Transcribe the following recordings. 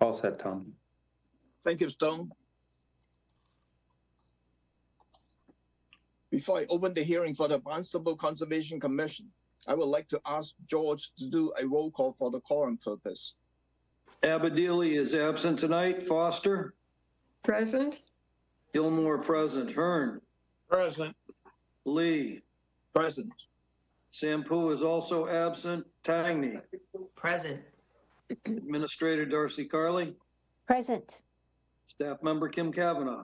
All set, Tom. Thank you, Stone. Before I open the hearing for the Barnstable Conservation Commission, I would like to ask George to do a roll call for the quorum purpose. Abadili is absent tonight. Foster? Present. Gilmore present. Hearn? Present. Lee? Present. Sampu is also absent. Tangney? Present. Administrator Darcy Carley? Present. Staff member Kim Kavanaugh?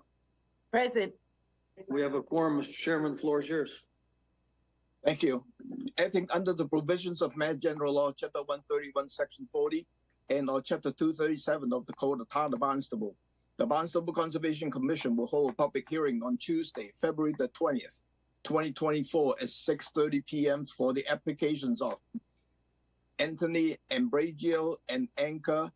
Present. We have a quorum, Mr. Chairman. Floor is yours. Thank you. Acting under the provisions of Mass General Law, Chapter 131, Section 40, and or Chapter 237 of the Code of Town of Barnstable, the Barnstable Conservation Commission will hold a public hearing on Tuesday, February the 20th, 2024 at 6:30 p.m. for the applications of Anthony Ambrogio and Anchor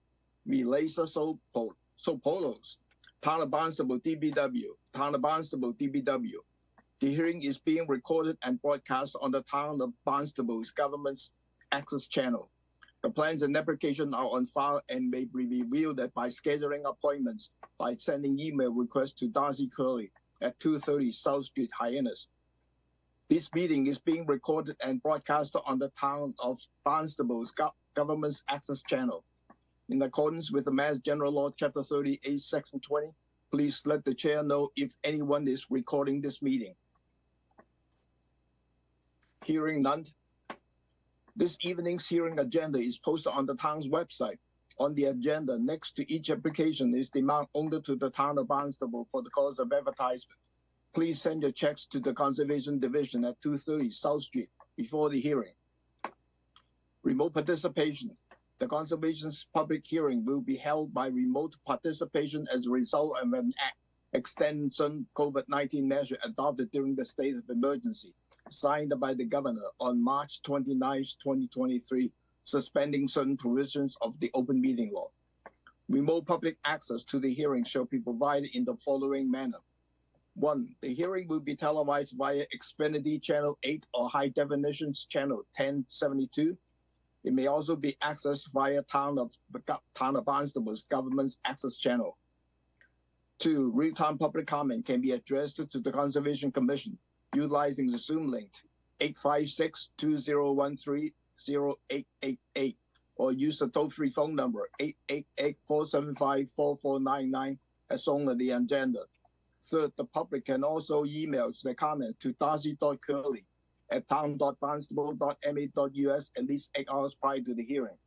Milesa Sopolos, Town of Barnstable DBW, Town of Barnstable DBW. The hearing is being recorded and broadcast on the Town of Barnstable's Government's Access Channel. The plans and application are on file and may be reviewed by scheduling appointments by sending email requests to Darcy Curley at 230 South Street, Hyannis. This meeting is being recorded and broadcast on the Town of Barnstable's Government's Access Channel. In accordance with the Mass General Law, Chapter 38, Section 20, please let the chair know if anyone is recording this meeting. Hearing none. This evening's hearing agenda is posted on the town's website. On the agenda, next to each application is the amount owed to the Town of Barnstable for the cost of advertisement. Please send your checks to the Conservation Division at 230 South Street before the hearing. Remote participation. The Conservation's public hearing will be held by remote participation as a result of an extension COVID-19 measure adopted during the state of emergency, signed by the Governor on March 29, 2023, suspending certain provisions of the open meeting law. Remote public access to the hearing shall be provided in the following manner. 1. The hearing will be televised via Xfinity Channel 8 or High Definitions Channel 1072. It may also be accessed via Town of Barnstable's Government's Access Channel. 2. Real-time public comment can be addressed to the Conservation Commission utilizing the Zoom link 856-2013-0888 or use the toll-free phone number 888-475-4499 as shown on the agenda. 3rd, the public can also email their comment to darcy.curley@town.barnstable.ma.us at least 8 hours prior to the hearing.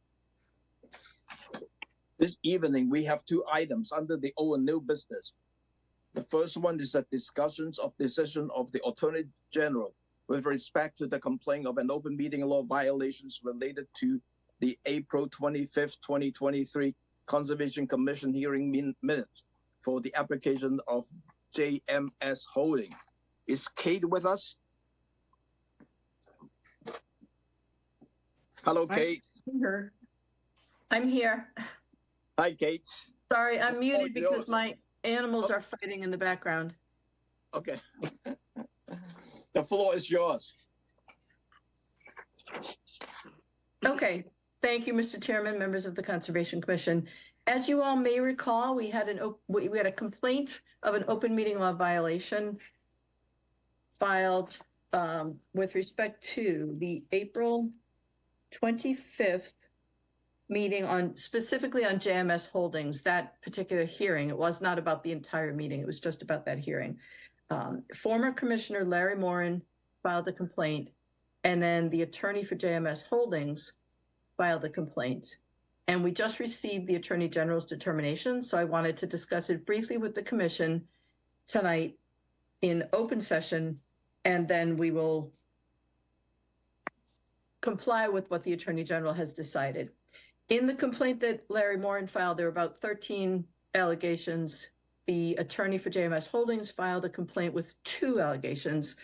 This evening, we have 2 items under the old and new business. The first one is a discussion of decision of the Attorney General with respect to the complaint of an open meeting law violations related to the April 25th, 2023 Conservation Commission hearing minutes for the application of JMS Holding. Is Kate with us? Hello, Kate. I'm here. Hi, Kate. Sorry, I'm muted because yours. my animals are fighting in the background. Okay. The floor is yours. Okay, thank you, Mr. Chairman, members of the Conservation Commission. As you all may recall, we had a complaint of an open meeting law violation filed with respect to the April 25th meeting specifically on JMS Holdings, that particular hearing. It was not about the entire meeting. It was just about that hearing. Former Commissioner Larry Morin filed a complaint, and then the attorney for JMS Holdings filed a complaint. And we just received the Attorney General's determination, so I wanted to discuss it briefly with the Commission tonight in open session, and then we will comply with what the Attorney General has decided. In the complaint that Larry Morin filed, there were about 13 allegations. The attorney for JMS Holdings filed a complaint with 2 allegations.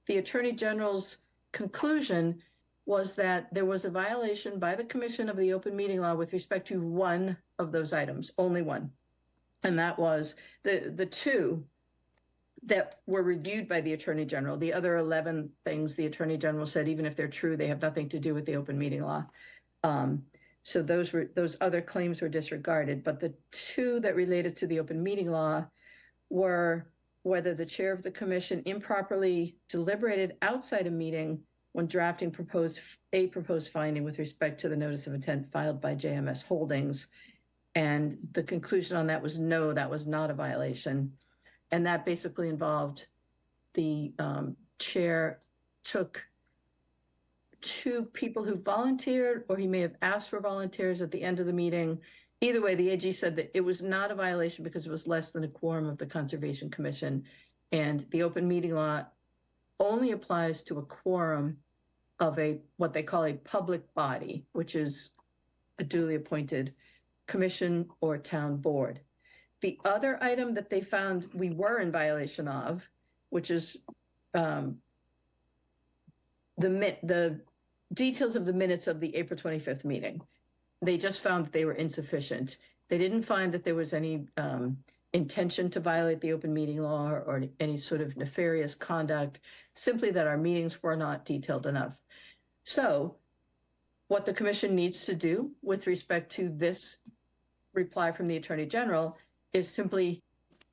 The Attorney General's conclusion was that there was a violation by the Commission of the open meeting law with respect to one of those items, only one. And that was the 2 that were reviewed by the Attorney General. The other 11 things the Attorney General said, even if they're true, they have nothing to do with the open meeting law. So those other claims were disregarded, but the two that related to the open meeting law were whether the chair of the commission improperly deliberated outside a meeting when drafting proposed finding with respect to the notice of intent filed by JMS Holdings. And the conclusion on that was no, that was not a violation. And that basically involved the chair took two people who volunteered, or he may have asked for volunteers at the end of the meeting. Either way, the AG said that it was not a violation because it was less than a quorum of the Conservation Commission. And the open meeting law only applies to a quorum of what they call a public body, which is a duly appointed commission or town board. The other item that they found we were in violation of, which is the details of the minutes of the April 25th meeting. They just found that they were insufficient. They didn't find that there was any intention to violate the open meeting law or any sort of nefarious conduct, simply that our meetings were not detailed enough. So what the commission needs to do with respect to this reply from the Attorney General is simply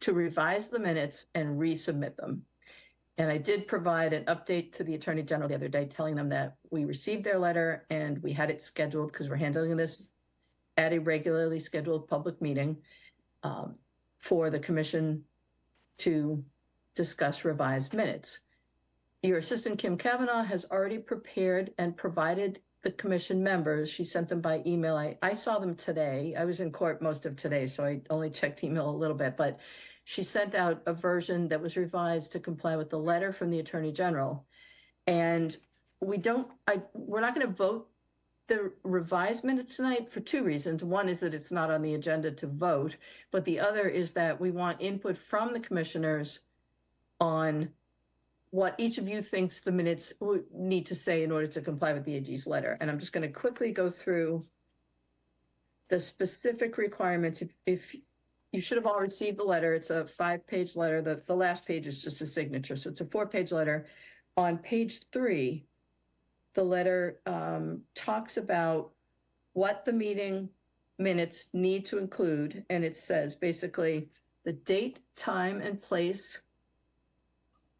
to revise the minutes and resubmit them. And I did provide an update to the Attorney General the other day, telling them that we received their letter and we had it scheduled because we're handling this at a regularly scheduled public meeting for the commission to discuss revised minutes. Your assistant, Kim Kavanaugh, has already prepared and provided the commission members. She sent them by email. I saw them today. I was in court most of today, so I only checked email a little bit, but she sent out a version that was revised to comply with the letter from the Attorney General. And we're not going to vote the revised minutes tonight for two reasons. One is that it's not on the agenda to vote, but the other is that we want input from the commissioners on what each of you thinks the minutes need to say in order to comply with the AG's letter. And I'm just going to quickly go through the specific requirements. If you should have all received the letter, it's a 5-page letter. The last page is just a signature. So it's a 4-page letter. On page 3, the letter talks about what the meeting minutes need to include. And it says basically the date, time, and place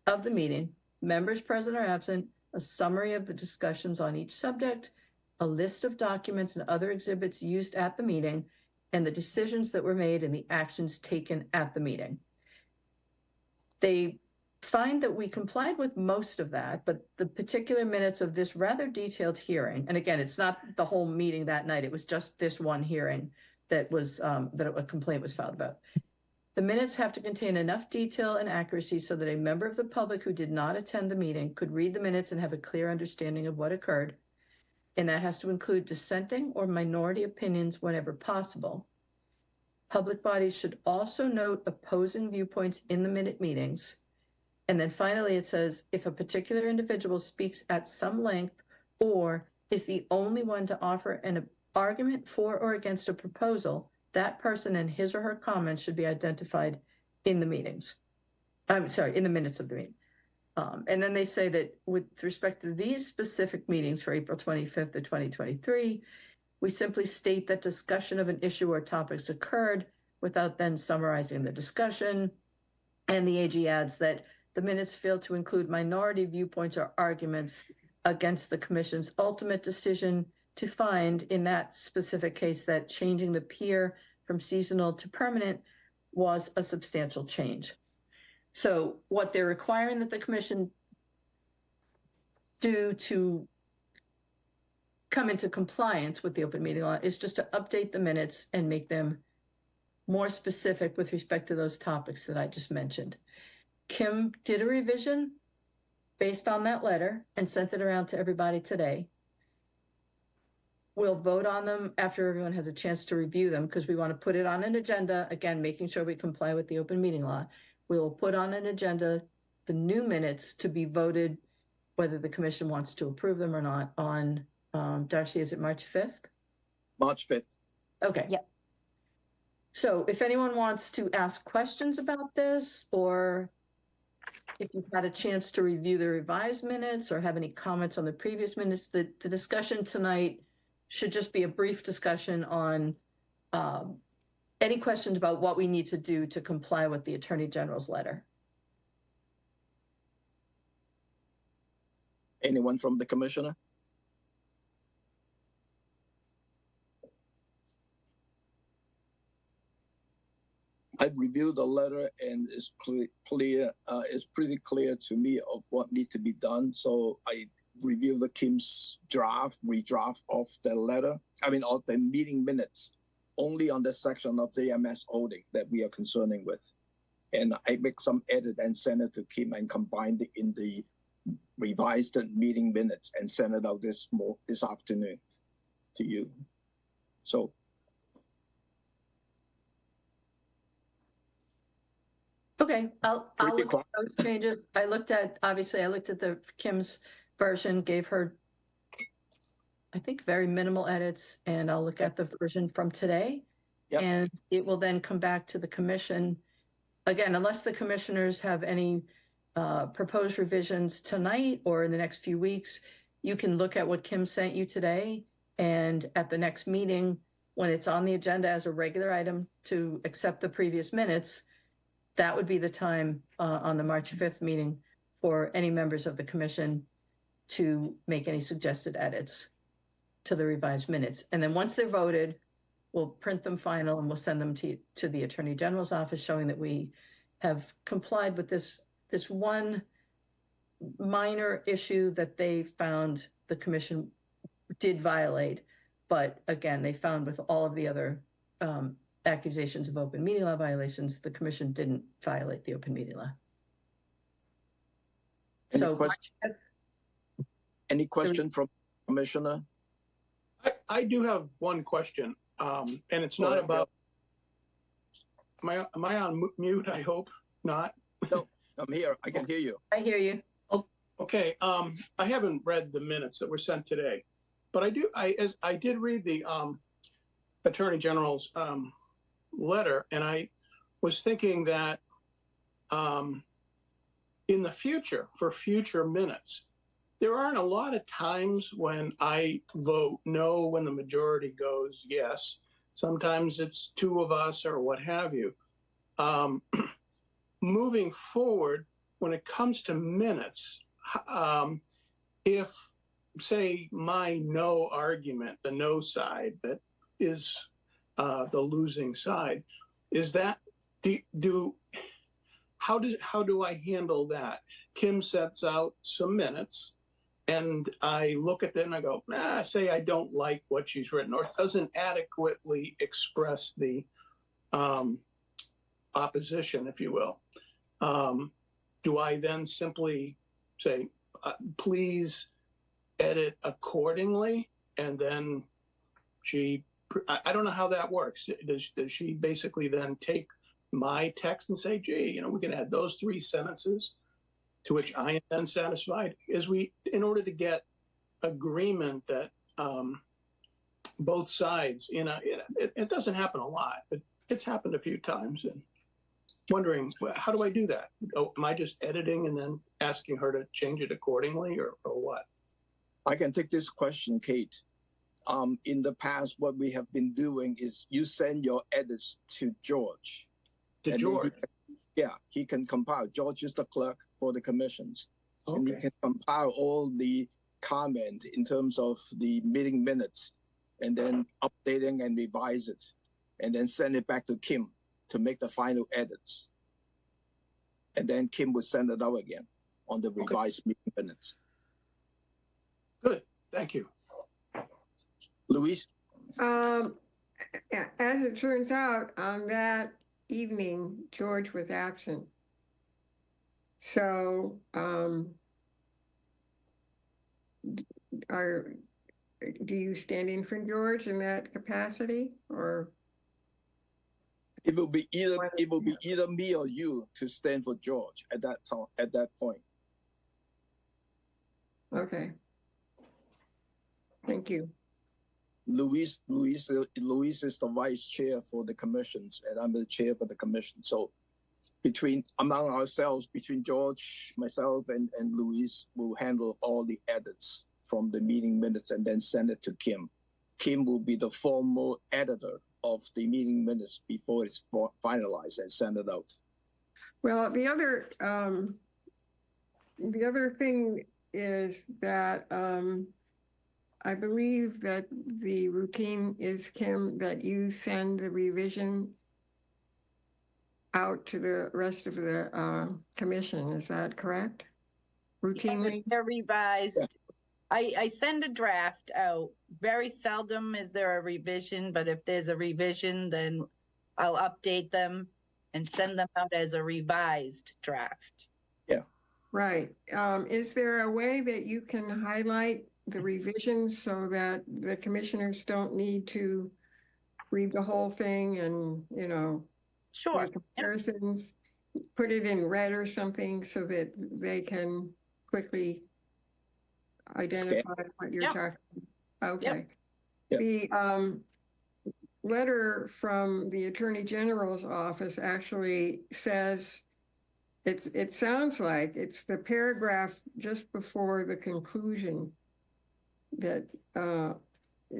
of the meeting, members present or absent, a summary of the discussions on each subject, a list of documents and other exhibits used at the meeting, and the decisions that were made and the actions taken at the meeting. They find that we complied with most of that, but the particular minutes of this rather detailed hearing, and again, it's not the whole meeting that night, it was just this one hearing that was that a complaint was filed about. The minutes have to contain enough detail and accuracy so that a member of the public who did not attend the meeting could read the minutes and have a clear understanding of what occurred. And that has to include dissenting or minority opinions whenever possible. Public bodies should also note opposing viewpoints in the minute meetings. And then finally, it says, if a particular individual speaks at some length or is the only one to offer an argument for or against a proposal, that person and his or her comments should be identified in the meetings. I'm sorry, in the minutes of the meeting. And then they say that with respect to these specific meetings for April 25th of 2023, we simply state that discussion of an issue or topics occurred without then summarizing the discussion. And the AG adds that the minutes fail to include minority viewpoints or arguments against the commission's ultimate decision to find in that specific case that changing the pier from seasonal to permanent was a substantial change. So what they're requiring that the commission do to come into compliance with the open meeting law is just to update the minutes and make them more specific with respect to those topics that I just mentioned. Kim did a revision based on that letter and sent it around to everybody today. We'll vote on them after everyone has a chance to review them because we want to put it on an agenda, again, making sure we comply with the open meeting law. We will put on an agenda the new minutes to be voted, whether the commission wants to approve them or not, on, Darcy, is it March 5th? March 5th. Okay. Yep. So if anyone wants to ask questions about this, or if you've had a chance to review the revised minutes or have any comments on the previous minutes, the discussion tonight should just be a brief discussion on any questions about what we need to do to comply with the Attorney General's letter. Anyone from the commissioner? I reviewed the letter and it's it's pretty clear to me of what needs to be done. So I reviewed the Kim's redraft of the letter, of the meeting minutes, only on the section of the MS holding that we are concerning with. And I make some edit and send it to Kim and combined it in the revised meeting minutes and send it out this afternoon to you. So okay, I'll Pretty look at those changes. I looked at the Kim's version, gave her, I think, very minimal edits, and I'll look at the version from today. Yep. And it will then come back to the commission. Again, unless the commissioners have any proposed revisions tonight or in the next few weeks, you can look at what Kim sent you today, and at the next meeting, when it's on the agenda as a regular item to accept the previous minutes, that would be the time on the March 5th meeting for any members of the commission to make any suggested edits to the revised minutes. And then once they're voted, we'll print them final and we'll send them to the Attorney General's office, showing that we have complied with this one minor issue that they found the commission did violate. But again, they found with all of the other accusations of open meeting law violations, the commission didn't violate the open meeting law. Any question from Commissioner? I do have one question, and it's not about. Am I on mute? I hope not. No, I'm here. I can hear you. I hear you. Oh, okay. I haven't read the minutes that were sent today, but I did read the Attorney General's letter, and I was thinking that in the future, for future minutes, there aren't a lot of times when I vote no when the majority goes yes. Sometimes it's two of us or what have you. Moving forward, when it comes to minutes, if, say, my no argument, the no side that is the losing side, is that how do I handle that? Kim sets out some minutes, and I look at them and I go, say I don't like what she's written, or doesn't adequately express the opposition, if you will. Do I then simply say, please edit accordingly? And then I don't know how that works. Does she basically then take my text and say, gee, we can add those 3 sentences, to which I am then satisfied? In order to get agreement that both sides, it doesn't happen a lot, but it's happened a few times. And wondering, how do I do that? Am I just editing and then asking her to change it accordingly, or what? I can take this question, Kate. In the past, what we have been doing is you send your edits to George. To George? He can compile. George is the clerk for the commissions. Okay. And he can compile all the comment in terms of the meeting minutes, and then updating and revise it, and then send it back to Kim to make the final edits. And then Kim would send it out again on the revised meeting minutes. Good, thank you. Luis? As it turns out, on that evening, George was absent. So, do you stand in for George in that capacity, or? It will be either me or you to stand for George at that time, at that point. Okay. Thank you. Luis is the vice chair for the commissions, and I'm the chair for the commission. So among ourselves, between George, myself, and Luis, will handle all the edits from the meeting minutes and then send it to Kim Kim will be the formal editor of the meeting minutes before it's finalized and sent it out. Well, the other thing is that I believe that the routine is, Kim, that you send the revision out to the rest of the commission. Is that correct? Routinely? They're revised. Yeah. I send a draft out. Very seldom is there a revision, but if there's a revision, then I'll update them and send them out as a revised draft. Right. Is there a way that you can highlight the revisions so that the commissioners don't need to read the whole thing and, you know, Sure. make comparisons, put it in red or something so that they can quickly identify what you're Yep. talking about? Okay. Yep. The letter from the Attorney General's office actually says, it sounds like it's the paragraph just before the conclusion that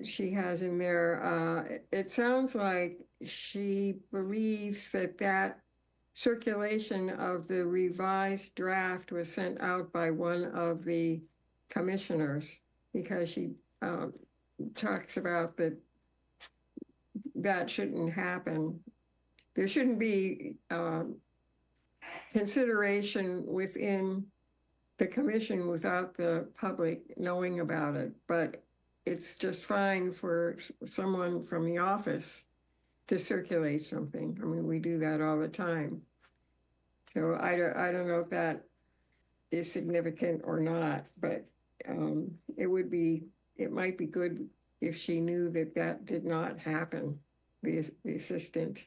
she has in there. It sounds like she believes that that circulation of the revised draft was sent out by one of the commissioners, because she talks about that shouldn't happen. There shouldn't be consideration within the commission without the public knowing about it, but it's just fine for someone from the office to circulate something. I mean, we do that all the time. So I don't know if that is significant or not, but it might be good if she knew that that did not happen, the assistant.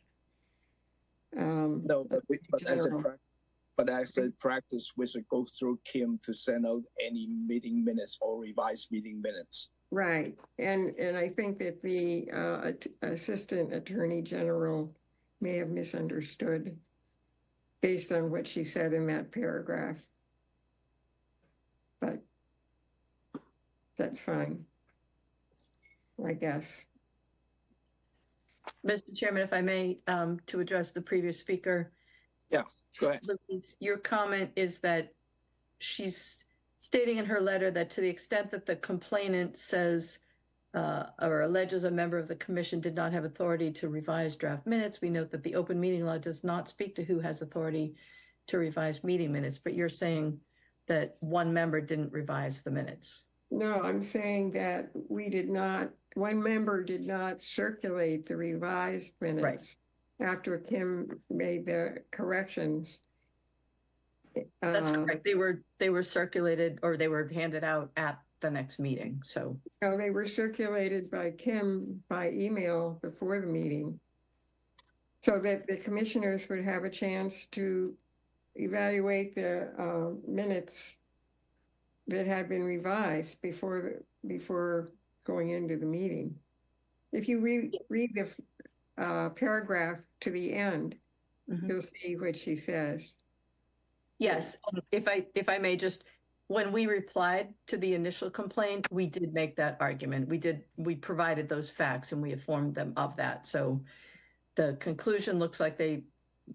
No, but as a General. practice, we should go through Kim to send out any meeting minutes or revised meeting minutes. Right, and I think that the Assistant Attorney General may have misunderstood based on what she said in that paragraph. But that's fine, I guess. Mr. Chairman, if I may, to address the previous speaker. Yeah, go ahead. Louise, your comment is that she's stating in her letter that to the extent that the complainant says or alleges a member of the commission did not have authority to revise draft minutes, we note that the open meeting law does not speak to who has authority to revise meeting minutes, but you're saying that one member didn't revise the minutes. No, I'm saying that one member did not circulate the revised minutes after Kim made the corrections. That's correct. They were circulated, or they were handed out at the next meeting. So No, they were circulated by Kim by email before the meeting, so that the commissioners would have a chance to evaluate the minutes that had been revised before going into the meeting. If you read the paragraph to the end, you'll see what she says. yes, if I may just, when we replied to the initial complaint, we did make that argument. We provided those facts and we informed them of that. So the conclusion looks like they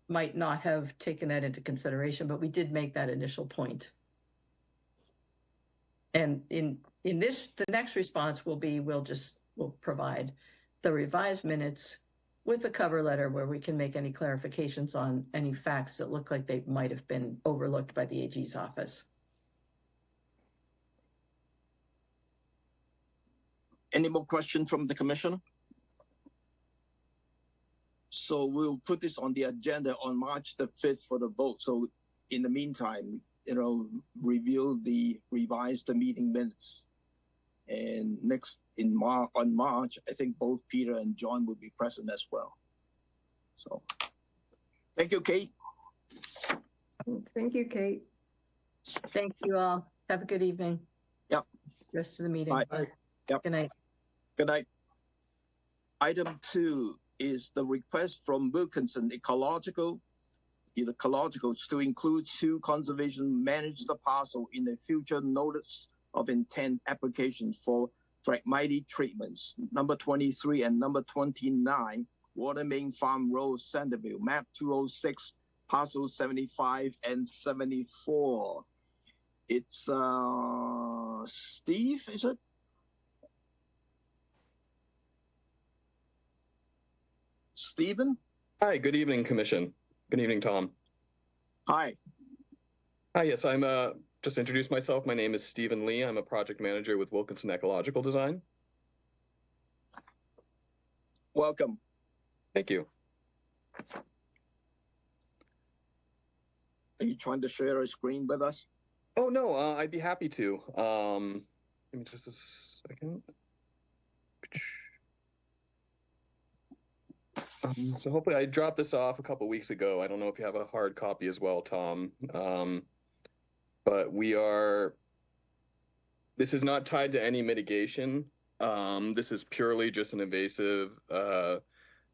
might not have taken that into consideration, but we did make that initial point. And in this, the next response will be, we'll provide the revised minutes with the cover letter where we can make any clarifications on any facts that look like they might have been overlooked by the AG's office. Any more questions from the commissioner? So we'll put this on the agenda on March the 5th for the vote. So in the meantime, review the revised meeting minutes. And on March, I think both Peter and John will be present as well. So thank you, Kate. Thank you, Kate. Thank you all. Have a good evening. Yep. Rest of the meeting. Bye. Yep. Good night. Good night. Item 2 is the request from Wilkinson Ecological to include 2 conservation manage the parcel in a future notice of intent application for Phragmite treatments, number 23 and number 29, Water Main Farm Road, Centerville, map 206, parcel 75 and 74. It's Steve, is it? Stephen? Hi, good evening, Commission. Good evening, Tom. Hi. Hi, yes, I'm just introduce myself. My name is Stephen Lee. I'm a project manager with Wilkinson Ecological Design. Welcome. Thank you. Are you trying to share a screen with us? Oh, no, I'd be happy to. Give me just a second. So hopefully I dropped this off a couple weeks ago. I don't know if you have a hard copy as well, Tom. But this is not tied to any mitigation. This is purely just an invasive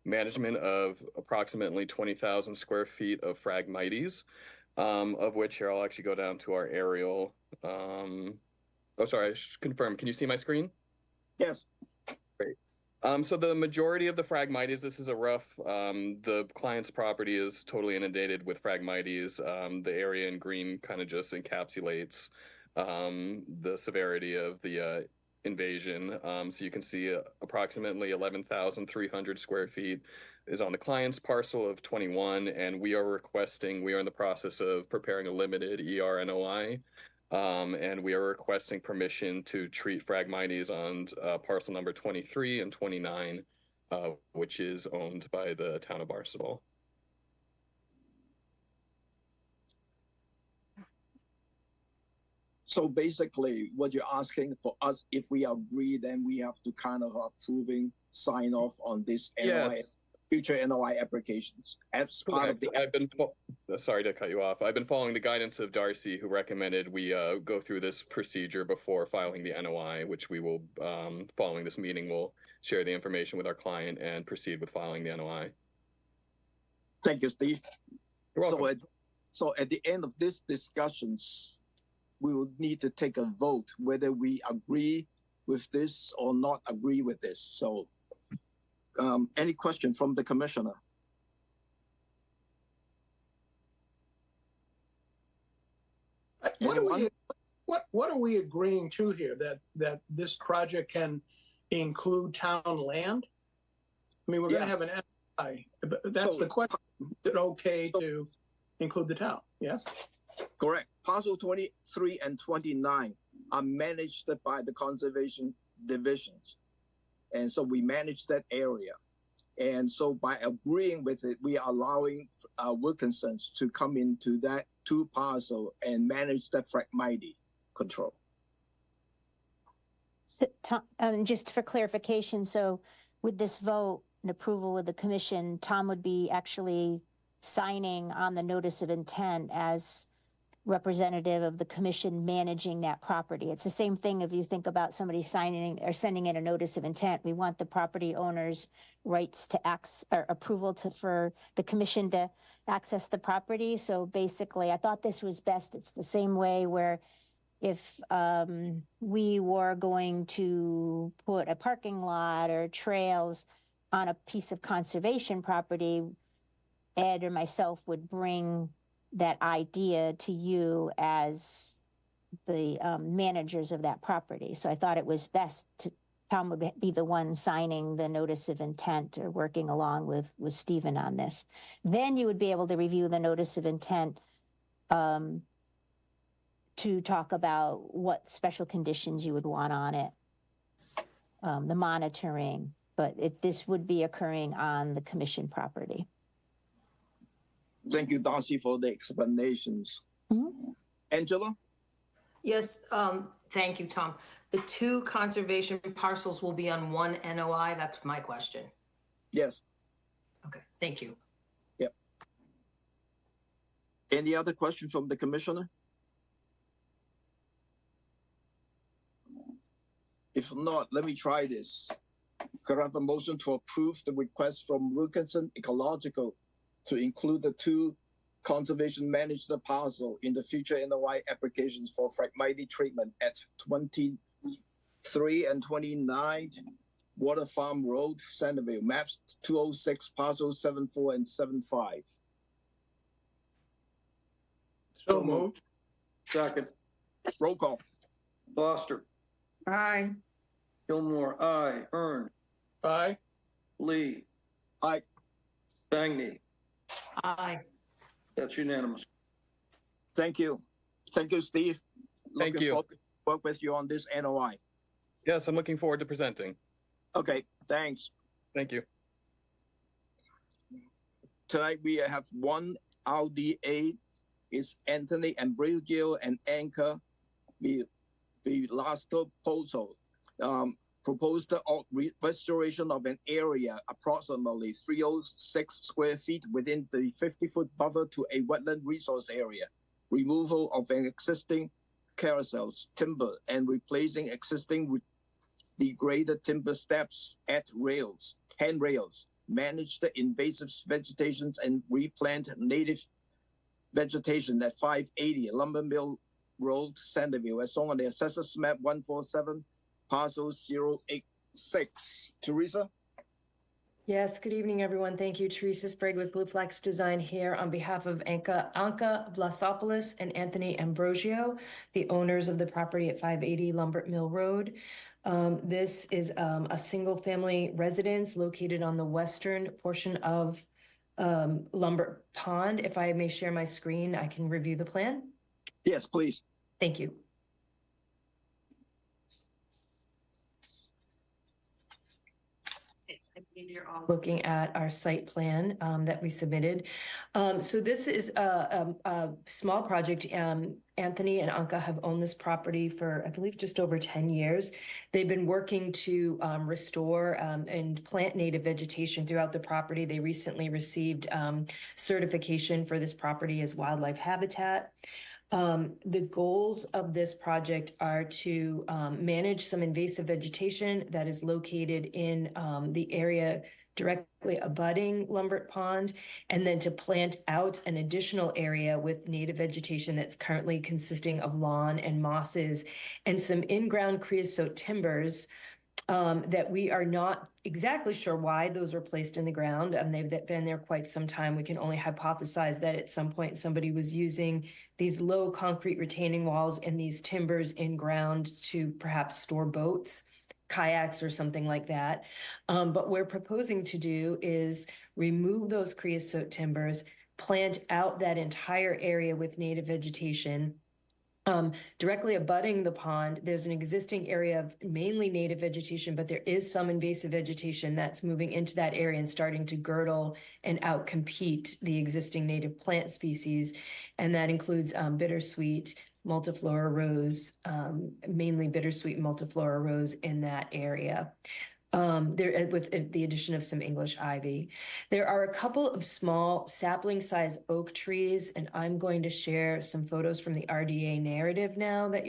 management of approximately 20,000 square feet of Phragmites, of which here I'll actually go down to our aerial. Oh, sorry, I should confirm. Can you see my screen? Yes. Great. So the majority of the Phragmites, this is a rough, the client's property is totally inundated with Phragmites. The area in green kind of just encapsulates the severity of the invasion. So you can see approximately 11,300 square feet is on the client's parcel of 21, and we are in the process of preparing a limited ERNOI. And we are requesting permission to treat Phragmites on parcel number 23 and 29, which is owned by the town of Barnstable. So basically, what you're asking for us, if we agree, then we have to kind of sign off on this NOI, Yes. future NOI applications as part of the. Sorry to cut you off. I've been following the guidance of Darcy, who recommended we go through this procedure before filing the NOI, which we will, following this meeting, we'll share the information with our client and proceed with filing the NOI. Thank you, Steve. You're welcome. So at the end of this discussions, we will need to take a vote whether we agree with this or not agree with this. So any question from the commissioner? What are we agreeing to here? That this project can include town land? I mean, we're going to have an NOI, but that's the question. Is it okay to include the town? Yes? Correct. Parcel 23 and 29 are managed by the conservation divisions. And so we manage that area. And so by agreeing with it, we are allowing Wilkinson to come into that two parcel and manage that Phragmite control. So, Tom, just for clarification, so with this vote and approval with the commission, Tom would be actually signing on the notice of intent as representative of the commission managing that property. It's the same thing if you think about somebody signing or sending in a notice of intent. We want the property owner's rights to approval for the commission to access the property. So basically, I thought this was best. It's the same way where if we were going to put a parking lot or trails on a piece of conservation property, Ed or myself would bring that idea to you as the managers of that property. So I thought it was best Tom would be the one signing the notice of intent or working along with Stephen on this. Then you would be able to review the notice of intent to talk about what special conditions you would want on it, the monitoring, but this would be occurring on the commission property. Thank you, Darcy, for the explanations. Mm-hmm. Angela? Yes, thank you, Tom. The two conservation parcels will be on one NOI? That's my question. Yes. Okay, thank you. Yep. Any other questions from the commissioner? If not, let me try this. Could I have a motion to approve the request from Wilkinson Ecological to include the two conservation managed parcel in the future NOI applications for Phragmite treatment at 23 3 and 29 Water Farm Road, Centerville, maps 206, parcels 74 and 75. So moved. Second. Roll call. Foster. Aye. Gilmore, aye. Hearn. Aye. Lee. Aye. Stangney. Aye. That's unanimous. Thank you. Thank you, Steve. Thank Looking you. forward to work with you on this NOI. Yes, I'm looking forward to presenting. Okay, thanks. Thank you. Tonight we have one RDA. Is Anthony Ambrosio and Anchor. The last proposal proposed restoration of an area approximately 306 square feet within the 50-foot buffer to a wetland resource area, removal of an existing carousels, timber, and replacing existing degraded timber steps at rails, handrails, manage the invasive vegetations and replant native vegetation at 580 Lumber Mill Road, Centerville, as shown on the Assessors Map 147, parcel 086. Teresa? Yes, good evening, everyone. Thank you. Teresa Sprague with Blue Flax Design here on behalf of Anka Vlasopoulos and Anthony Ambrosio, the owners of the property at 580 Lumber Mill Road. This is a single-family residence located on the western portion of Lumber Pond. If I may share my screen, I can review the plan. Yes, please. Thank you. You're all looking at our site plan that we submitted. So this is a small project. Anthony and Anka have owned this property for, I believe, just over 10 years. They've been working to restore and plant native vegetation throughout the property. They recently received certification for this property as wildlife habitat. The goals of this project are to manage some invasive vegetation that is located in the area directly abutting Lumbert Pond, and then to plant out an additional area with native vegetation that's currently consisting of lawn and mosses and some in-ground creosote timbers that we are not exactly sure why those were placed in the ground. They've been there quite some time. We can only hypothesize that at some point somebody was using these low concrete retaining walls and these timbers in ground to perhaps store boats, kayaks, or something like that. But we're proposing to do is remove those creosote timbers, plant out that entire area with native vegetation. Directly abutting the pond, there's an existing area of mainly native vegetation, but there is some invasive vegetation that's moving into that area and starting to girdle and outcompete the existing native plant species. And that includes bittersweet, multiflora rose, mainly bittersweet multiflora rose in that area. There, with the addition of some English ivy. There are a couple of small sapling-sized oak trees, and I'm going to share some photos from the RDA narrative now that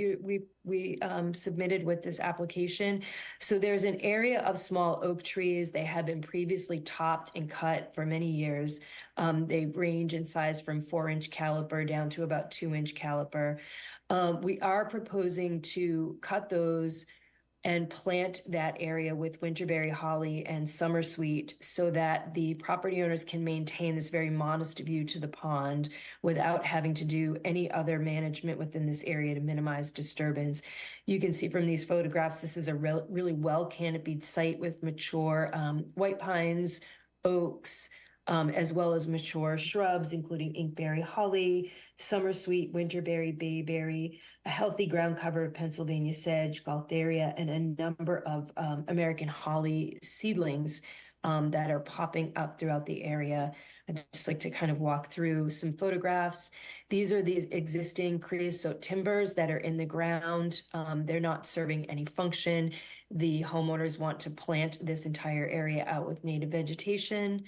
we submitted with this application. So there's an area of small oak trees. They have been previously topped and cut for many years. They range in size from 4-inch caliper down to about 2-inch caliper. We are proposing to cut those and plant that area with winterberry holly and summersweet so that the property owners can maintain this very modest view to the pond without having to do any other management within this area to minimize disturbance. You can see from these photographs, this is a really well canopied site with mature white pines, oaks, as well as mature shrubs, including inkberry holly, summersweet, winterberry, bayberry, a healthy ground cover of Pennsylvania sedge, gaultheria, and a number of American holly seedlings that are popping up throughout the area. I'd just like to kind of walk through some photographs. These are these existing creosote timbers that are in the ground. They're not serving any function. The homeowners want to plant this entire area out with native vegetation.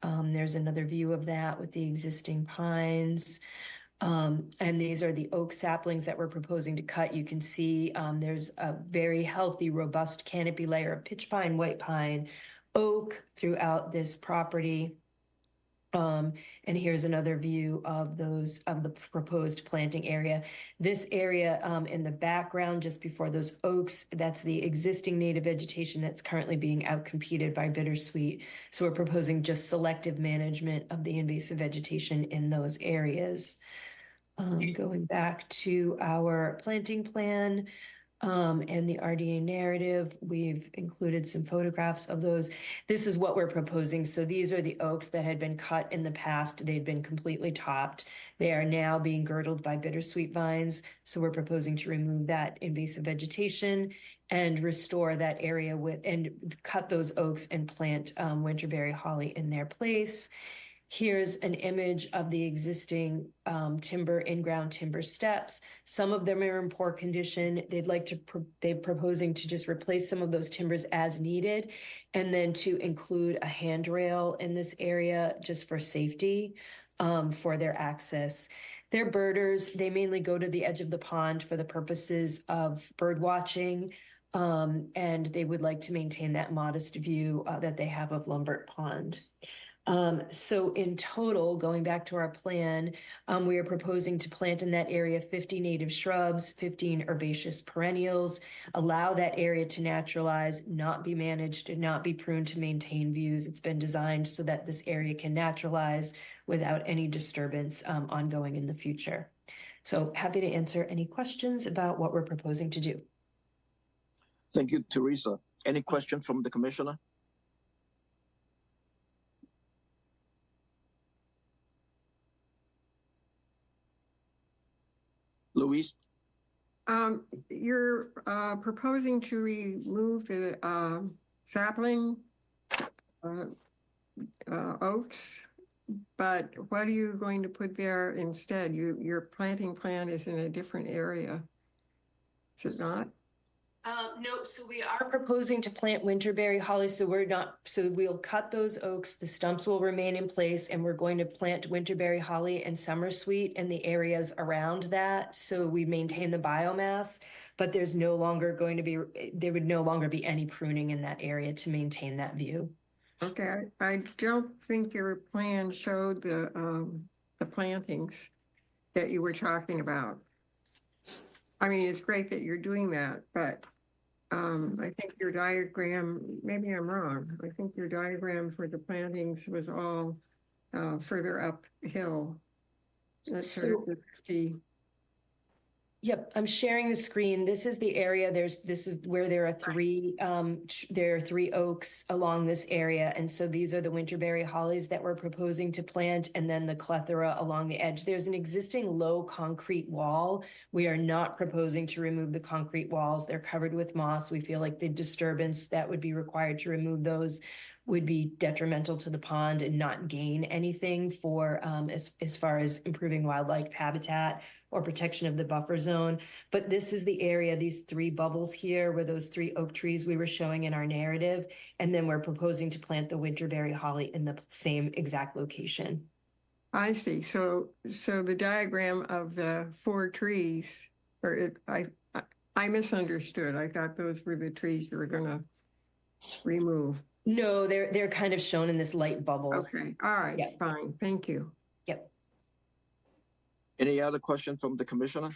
There's another view of that with the existing pines. And these are the oak saplings that we're proposing to cut. You can see there's a very healthy, robust canopy layer of pitch pine, white pine, oak throughout this property. And here's another view of those, of the proposed planting area. This area in the background, just before those oaks, that's the existing native vegetation that's currently being outcompeted by bittersweet. So we're proposing just selective management of the invasive vegetation in those areas. Going back to our planting plan, and the RDA narrative, we've included some photographs of those. This is what we're proposing. So these are the oaks that had been cut in the past. They'd been completely topped. They are now being girdled by bittersweet vines. So we're proposing to remove that invasive vegetation and restore that area with, and cut those oaks and plant winterberry holly in their place. Here's an image of the existing timber, in-ground timber steps. Some of them are in poor condition. They're proposing to just replace some of those timbers as needed, and then to include a handrail in this area just for safety for their access. They're birders. They mainly go to the edge of the pond for the purposes of bird watching. And they would like to maintain that modest view that they have of Lumbert Pond. So in total, going back to our plan, we are proposing to plant in that area 50 native shrubs, 15 herbaceous perennials, allow that area to naturalize, not be managed, and not be pruned to maintain views. It's been designed so that this area can naturalize without any disturbance ongoing in the future. So happy to answer any questions about what we're proposing to do. Thank you, Teresa. Any question from the commissioner? Louise? You're proposing to remove the sapling oaks, but what are you going to put there instead? Your planting plan is in a different area, is it not? No, so we are proposing to plant winterberry holly, so we'll cut those oaks, the stumps will remain in place, and we're going to plant winterberry holly and summer sweet in the areas around that, so we maintain the biomass, but there would no longer be any pruning in that area to maintain that view. Okay, I don't think your plan showed the plantings that you were talking about. I mean, it's great that you're doing that, but I think your diagram, maybe I'm wrong. I think your diagram for the plantings was all further uphill. Yep, I'm sharing the screen. This is the area. This is where there are three oaks along this area, and so these are the winterberry hollies that we're proposing to plant, and then the clethra along the edge. There's an existing low concrete wall. We are not proposing to remove the concrete walls. They're covered with moss. We feel like the disturbance that would be required to remove those would be detrimental to the pond and not gain anything for as far as improving wildlife habitat or protection of the buffer zone. But this is the area, these three bubbles here were those three oak trees we were showing in our narrative. And then we're proposing to plant the winterberry holly in the same exact location. I see. So the diagram of the four trees, I misunderstood. I thought those were the trees you were gonna remove. No, they're kind of shown in this light bubble. Okay, all right, Yep. fine, thank you. Yep. Any other question from the commissioner?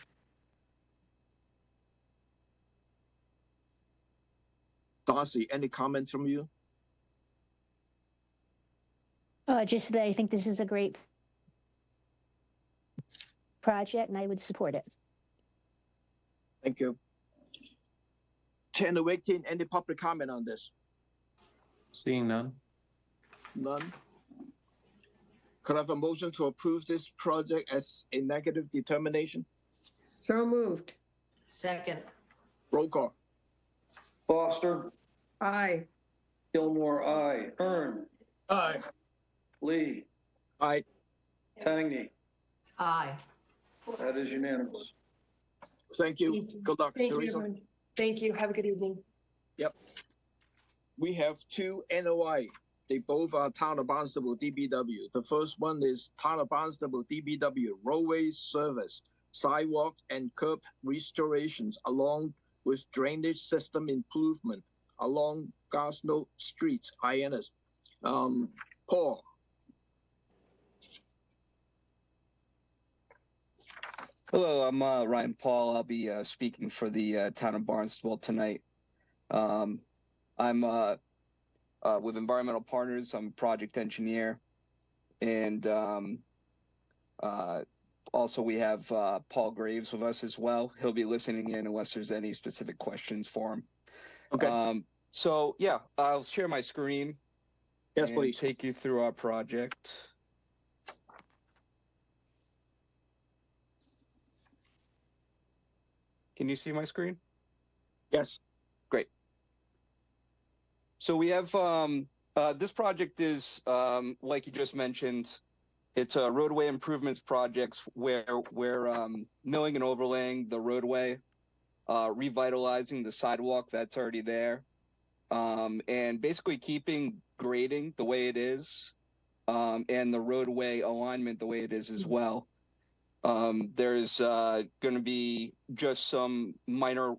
Darcy, any comments from you? Just that I think this is a great project and I would support it. Thank you. 10:18, any public comment on this? Seeing none. None. Could I have a motion to approve this project as a negative determination? So moved. Second. Roll call. Foster, Aye. Gilmore, aye. Hearn, Aye. Lee, Aye. Tangney. Aye. That is unanimous. Thank you. Good luck, Thank you, Teresa. everyone. Thank you. Have a good evening. Yep. We have two NOI. They both are Town of Barnstable DBW. The first one is Town of Barnstable DBW roadway service, sidewalk and curb restorations along with drainage system improvement along Garsnow Street, INS. Paul. Hello, I'm Ryan Paul. I'll be speaking for the town of Barnstable tonight. I'm with Environmental Partners. I'm a project engineer, and also we have Paul Graves with us as well. He'll be listening in unless there's any specific questions for him. Okay. So yeah, I'll share my screen. Yes, and please. take you through our project. Can you see my screen? Yes. Great. So we have this project is like you just mentioned, it's a roadway improvements projects where we're milling and overlaying the roadway, revitalizing the sidewalk that's already there, and basically keeping grading the way it is, and the roadway alignment the way it is as well. There's going to be just some minor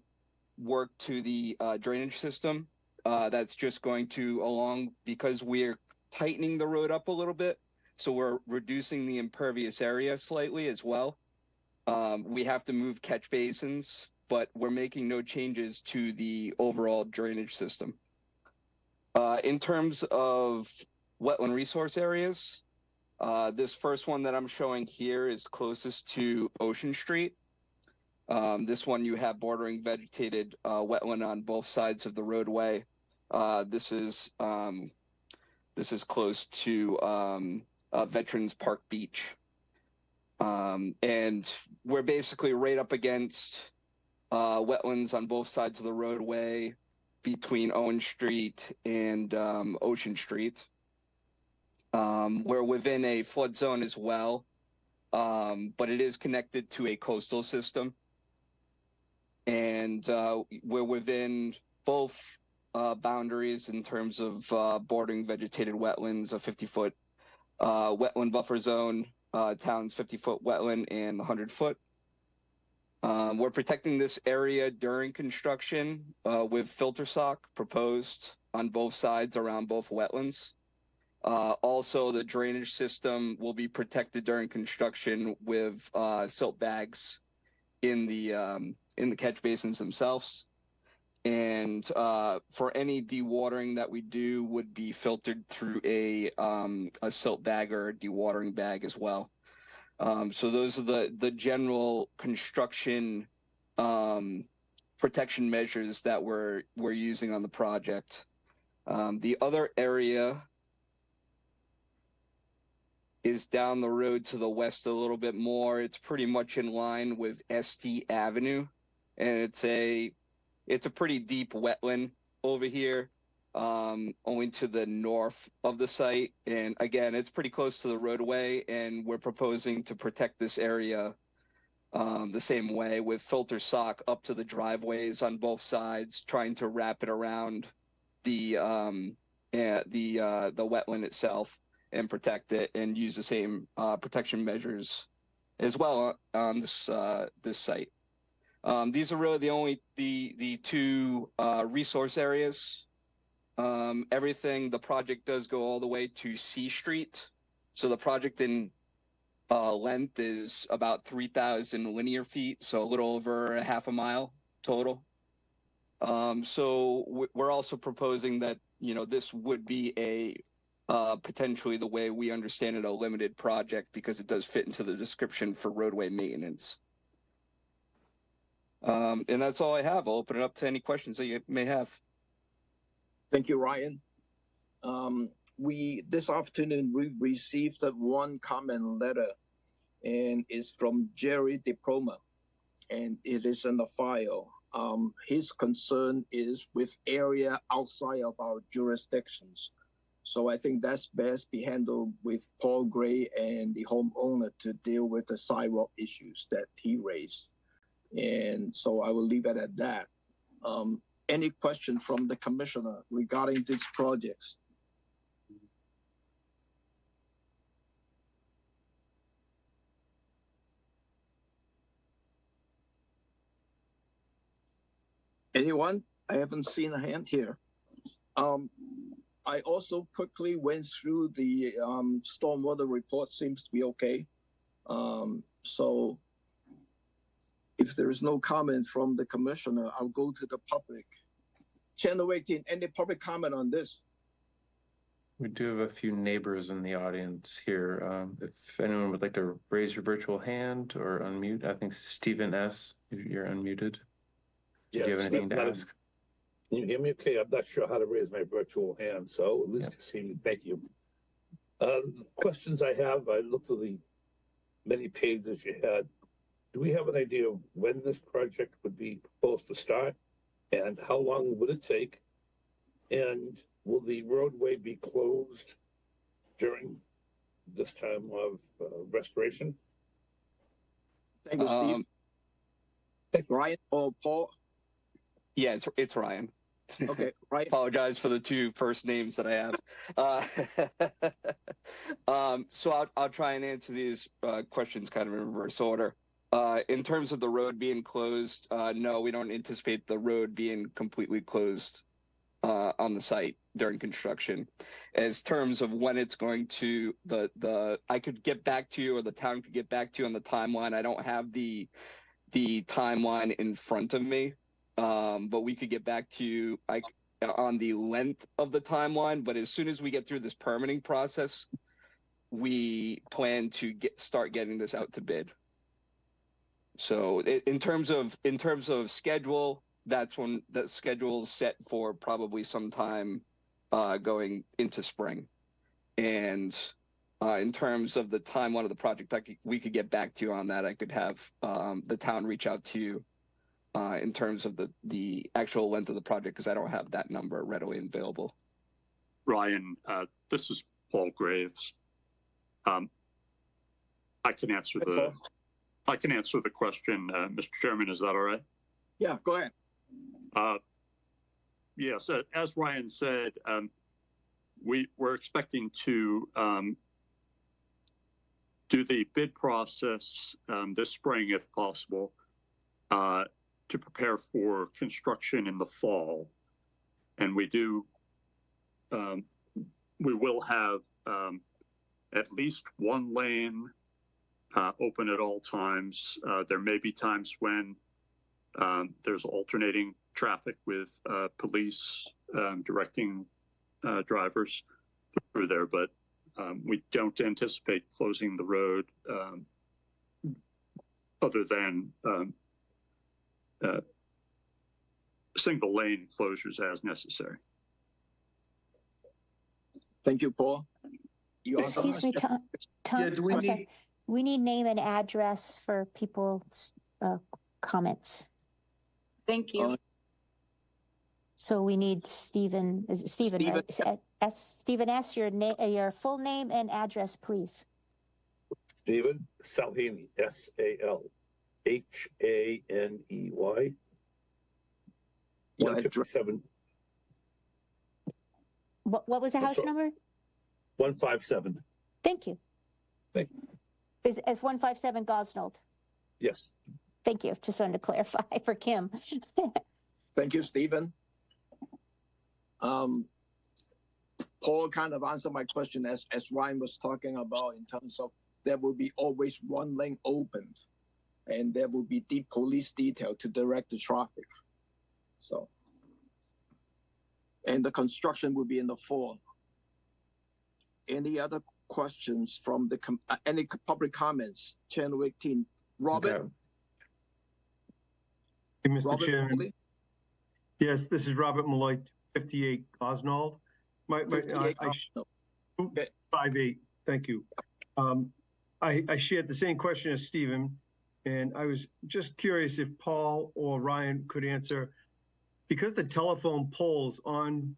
work to the drainage system that's just going to because we're tightening the road up a little bit, so we're reducing the impervious area slightly as well. We have to move catch basins, but we're making no changes to the overall drainage system. In terms of wetland resource areas, this first one that I'm showing here is closest to Ocean Street. This one you have bordering vegetated wetland on both sides of the roadway. This is close to Veterans Park Beach. And we're basically right up against wetlands on both sides of the roadway between Owen Street and Ocean Street. We're within a flood zone as well, but it is connected to a coastal system. And we're within both boundaries in terms of bordering vegetated wetlands, a 50-foot wetland buffer zone, town's 50-foot wetland and 100-foot. We're protecting this area during construction with filter sock proposed on both sides around both wetlands. Also, the drainage system will be protected during construction with silt bags in the catch basins themselves. And for any dewatering that we do would be filtered through a silt bag or a dewatering bag as well. So those are the general construction protection measures that we're using on the project. The other area is down the road to the west a little bit more. It's pretty much in line with St. Avenue, and it's a pretty deep wetland over here, owing to the north of the site. And again, it's pretty close to the roadway, and we're proposing to protect this area the same way with filter sock up to the driveways on both sides, trying to wrap it around the wetland itself and protect it, and use the same protection measures as well on this site. These are really the two resource areas. The project does go all the way to C Street. So the project in length is about 3,000 linear feet, so a little over a half a mile total. So we're also proposing that, this would be a potentially, the way we understand it, a limited project, because it does fit into the description for roadway maintenance. And that's all I have. I'll open it up to any questions that you may have. Thank you, Ryan. This afternoon we received one comment letter, and it's from Jerry Diploma, and it is in the file. His concern is with area outside of our jurisdictions. So I think that's best be handled with Paul Gray and the homeowner to deal with the sidewalk issues that he raised. And so I will leave it at that. Any question from the commissioner regarding these projects? Anyone? I haven't seen a hand here. I also quickly went through the stormwater report. Seems to be okay. So If there is no comment from the commissioner, I'll go to the public. Channel 18, any public comment on this? We do have a few neighbors in the audience here. If anyone would like to raise your virtual hand or unmute, I think Stephen S., you're unmuted. Did you have anything to ask? Can you hear me okay? I'm not sure how to raise my virtual hand, so at least you see me. Thank you. Questions I have, I looked through the many pages you had. Do we have an idea of when this project would be proposed to start? And how long would it take? And will the roadway be closed during this time of restoration? Thank you, Steve. Ryan or Paul? Yeah, it's Ryan. Okay, Ryan. Apologize for the two first names that I have. So I'll try and answer these questions kind of in reverse order. In terms of the road being closed, no, we don't anticipate the road being completely closed on the site during construction. As terms of when it's going to, I could get back to you, or the town could get back to you on the timeline. I don't have the timeline in front of me, but we could get back to you on the length of the timeline. But as soon as we get through this permitting process, we plan to start getting this out to bid. So in terms of schedule, that's when the schedule is set for probably sometime going into spring. And in terms of the timeline of the project, we could get back to you on that. I could have the town reach out to you in terms of the actual length of the project, because I don't have that number readily available. Ryan, this is Paul Graves. I can answer the question, Mr. Chairman. Is that all right? Yeah, go ahead. Yes, as Ryan said, we're expecting to do the bid process this spring, if possible, to prepare for construction in the fall. And we will have at least one lane open at all times. There may be times when there's alternating traffic with police directing drivers through there, but we don't anticipate closing the road other than single lane closures as necessary. Thank you, Paul. Excuse me, Tom. Yeah, do we need? We need name and address for people's comments. Thank you. So we need Stephen, is it Stephen, right? Stephen S., your full name and address, please. Stephen Salhaney, Salhaney. 157. What was the house number? 157. Thank you. Thank you. Is it 157 Gosnold? Yes. Thank you. Just wanted to clarify for Kim. Thank you, Stephen. Paul kind of answered my question as Ryan was talking about, in terms of there will be always one lane opened, and there will be deep police detail to direct the traffic. So, and the construction will be in the fall. Any other questions from any public comments? Channel 18, Robert. Hey, Mr. Robert Chairman. Malloy? Yes, this is Robert Malloy, 58 Gosnold. 58 okay. 58, thank you. I shared the same question as Stephen, and I was just curious if Paul or Ryan could answer, because the telephone poles on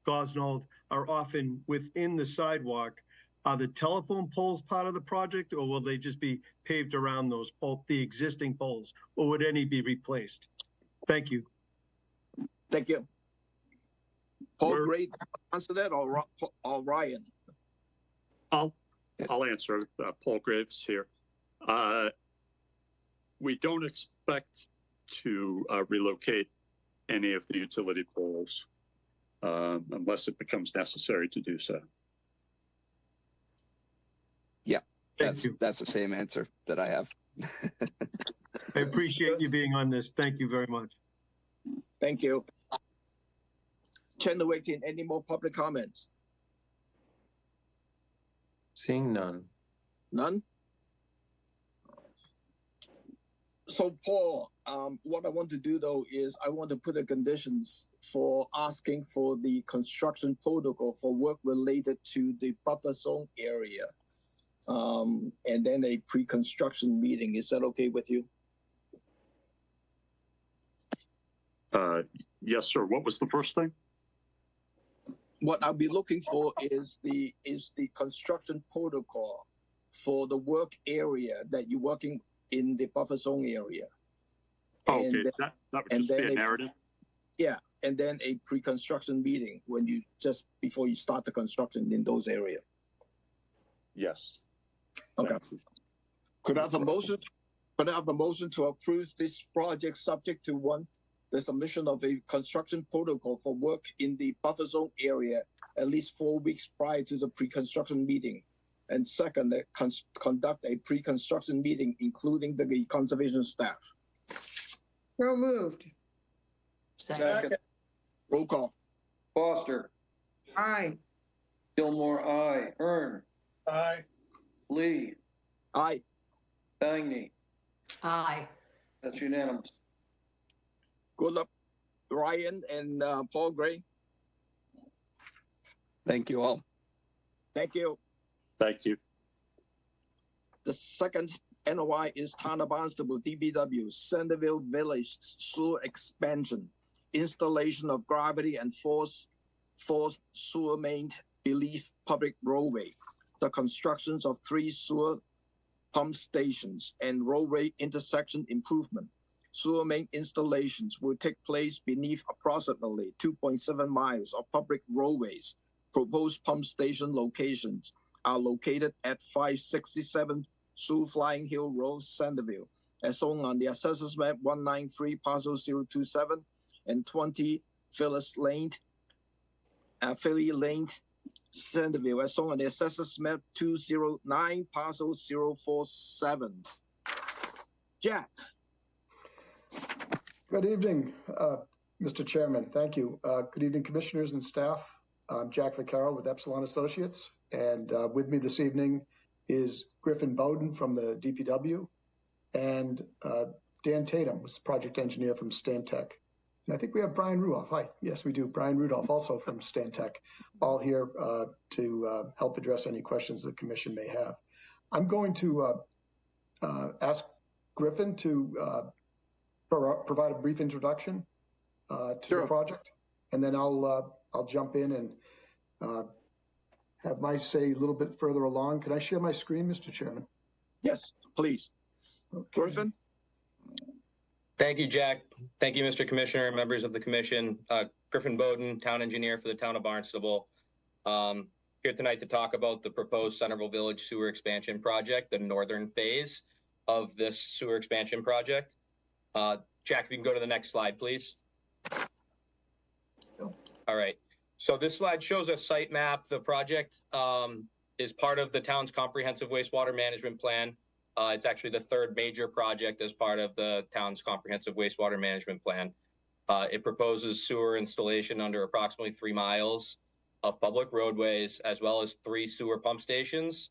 Gosnold are often within the sidewalk, are the telephone poles part of the project, or will they just be paved around those the existing poles, or would any be replaced? Thank you. Thank you. Paul, great. Answer that, or Ryan? I'll answer. Paul Graves here. We don't expect to relocate any of the utility poles unless it becomes necessary to do so. Yeah, that's the same answer that I have. I appreciate you being on this. Thank you very much. Thank you. Chairman Waking, any more public comments? Seeing none. None? So Paul, what I want to do though is I want to put the conditions for asking for the construction protocol for work related to the buffer zone area. And then a pre-construction meeting. Is that okay with you? Yes, sir. What was the first thing? What I'll be looking for is the construction protocol for the work area that you're working in the buffer zone area. Oh, okay, And that would just be a narrative. Yeah, and then a pre-construction meeting when you just before you start the construction in those areas. Yes. Okay. Could I have a motion? Could I have a motion to approve this project subject to one, the submission of a construction protocol for work in the buffer zone area at least 4 weeks prior to the pre-construction meeting, and second, conduct a pre-construction meeting including the conservation staff. So moved. Second. Roll call. Foster, Aye. Gilmore, aye. Hearn, Aye. Lee, Aye. Stangney. Aye. That's unanimous. Good luck, Ryan and Paul Gray. Thank you all. Thank you. Thank you. The second NOI is Town of Barnstable, DPW, Centerville Village sewer expansion, installation of gravity and force sewer main beneath public roadway, the constructions of 3 sewer pump stations and roadway intersection improvement. Sewer main installations will take place beneath approximately 2.7 miles of public roadways. Proposed pump station locations are located at 567 Sioux Flying Hill Road, Centerville, as shown on the Assessors Map 193, Parcel 027, and 20 Phyllis Lane, Philly Lane, Centerville, as shown on the Assessors Map 209, Parcel 047. Jack. Good evening, Mr. Chairman. Thank you. Good evening, commissioners and staff. I'm Jack Vaccaro with Epsilon Associates, and with me this evening is Griffin Bowden from the DPW, and Dan Tatum, who's the project engineer from Stantec. And I think we have Brian Rudolph. Hi, yes, we do. Brian Rudolph, also from Stantec, all here to help address any questions the commission may have. I'm going to ask Griffin to provide a brief introduction to the project, and then I'll jump in and have my say a little bit further along. Can I share my screen, Mr. Chairman? Yes, please. Okay. Griffin? Thank you, Jack. Thank you, Mr. Commissioner, members of the commission. Griffin Bowden, town engineer for the town of Barnstable. Here tonight to talk about the proposed Centerville Village sewer expansion project, the northern phase of this sewer expansion project. Jack, if you can go to the next slide, please. All right. So this slide shows a site map. The project is part of the town's comprehensive wastewater management plan. It's actually the 3rd major project as part of the town's comprehensive wastewater management plan. It proposes sewer installation under approximately 3 miles of public roadways, as well as 3 sewer pump stations,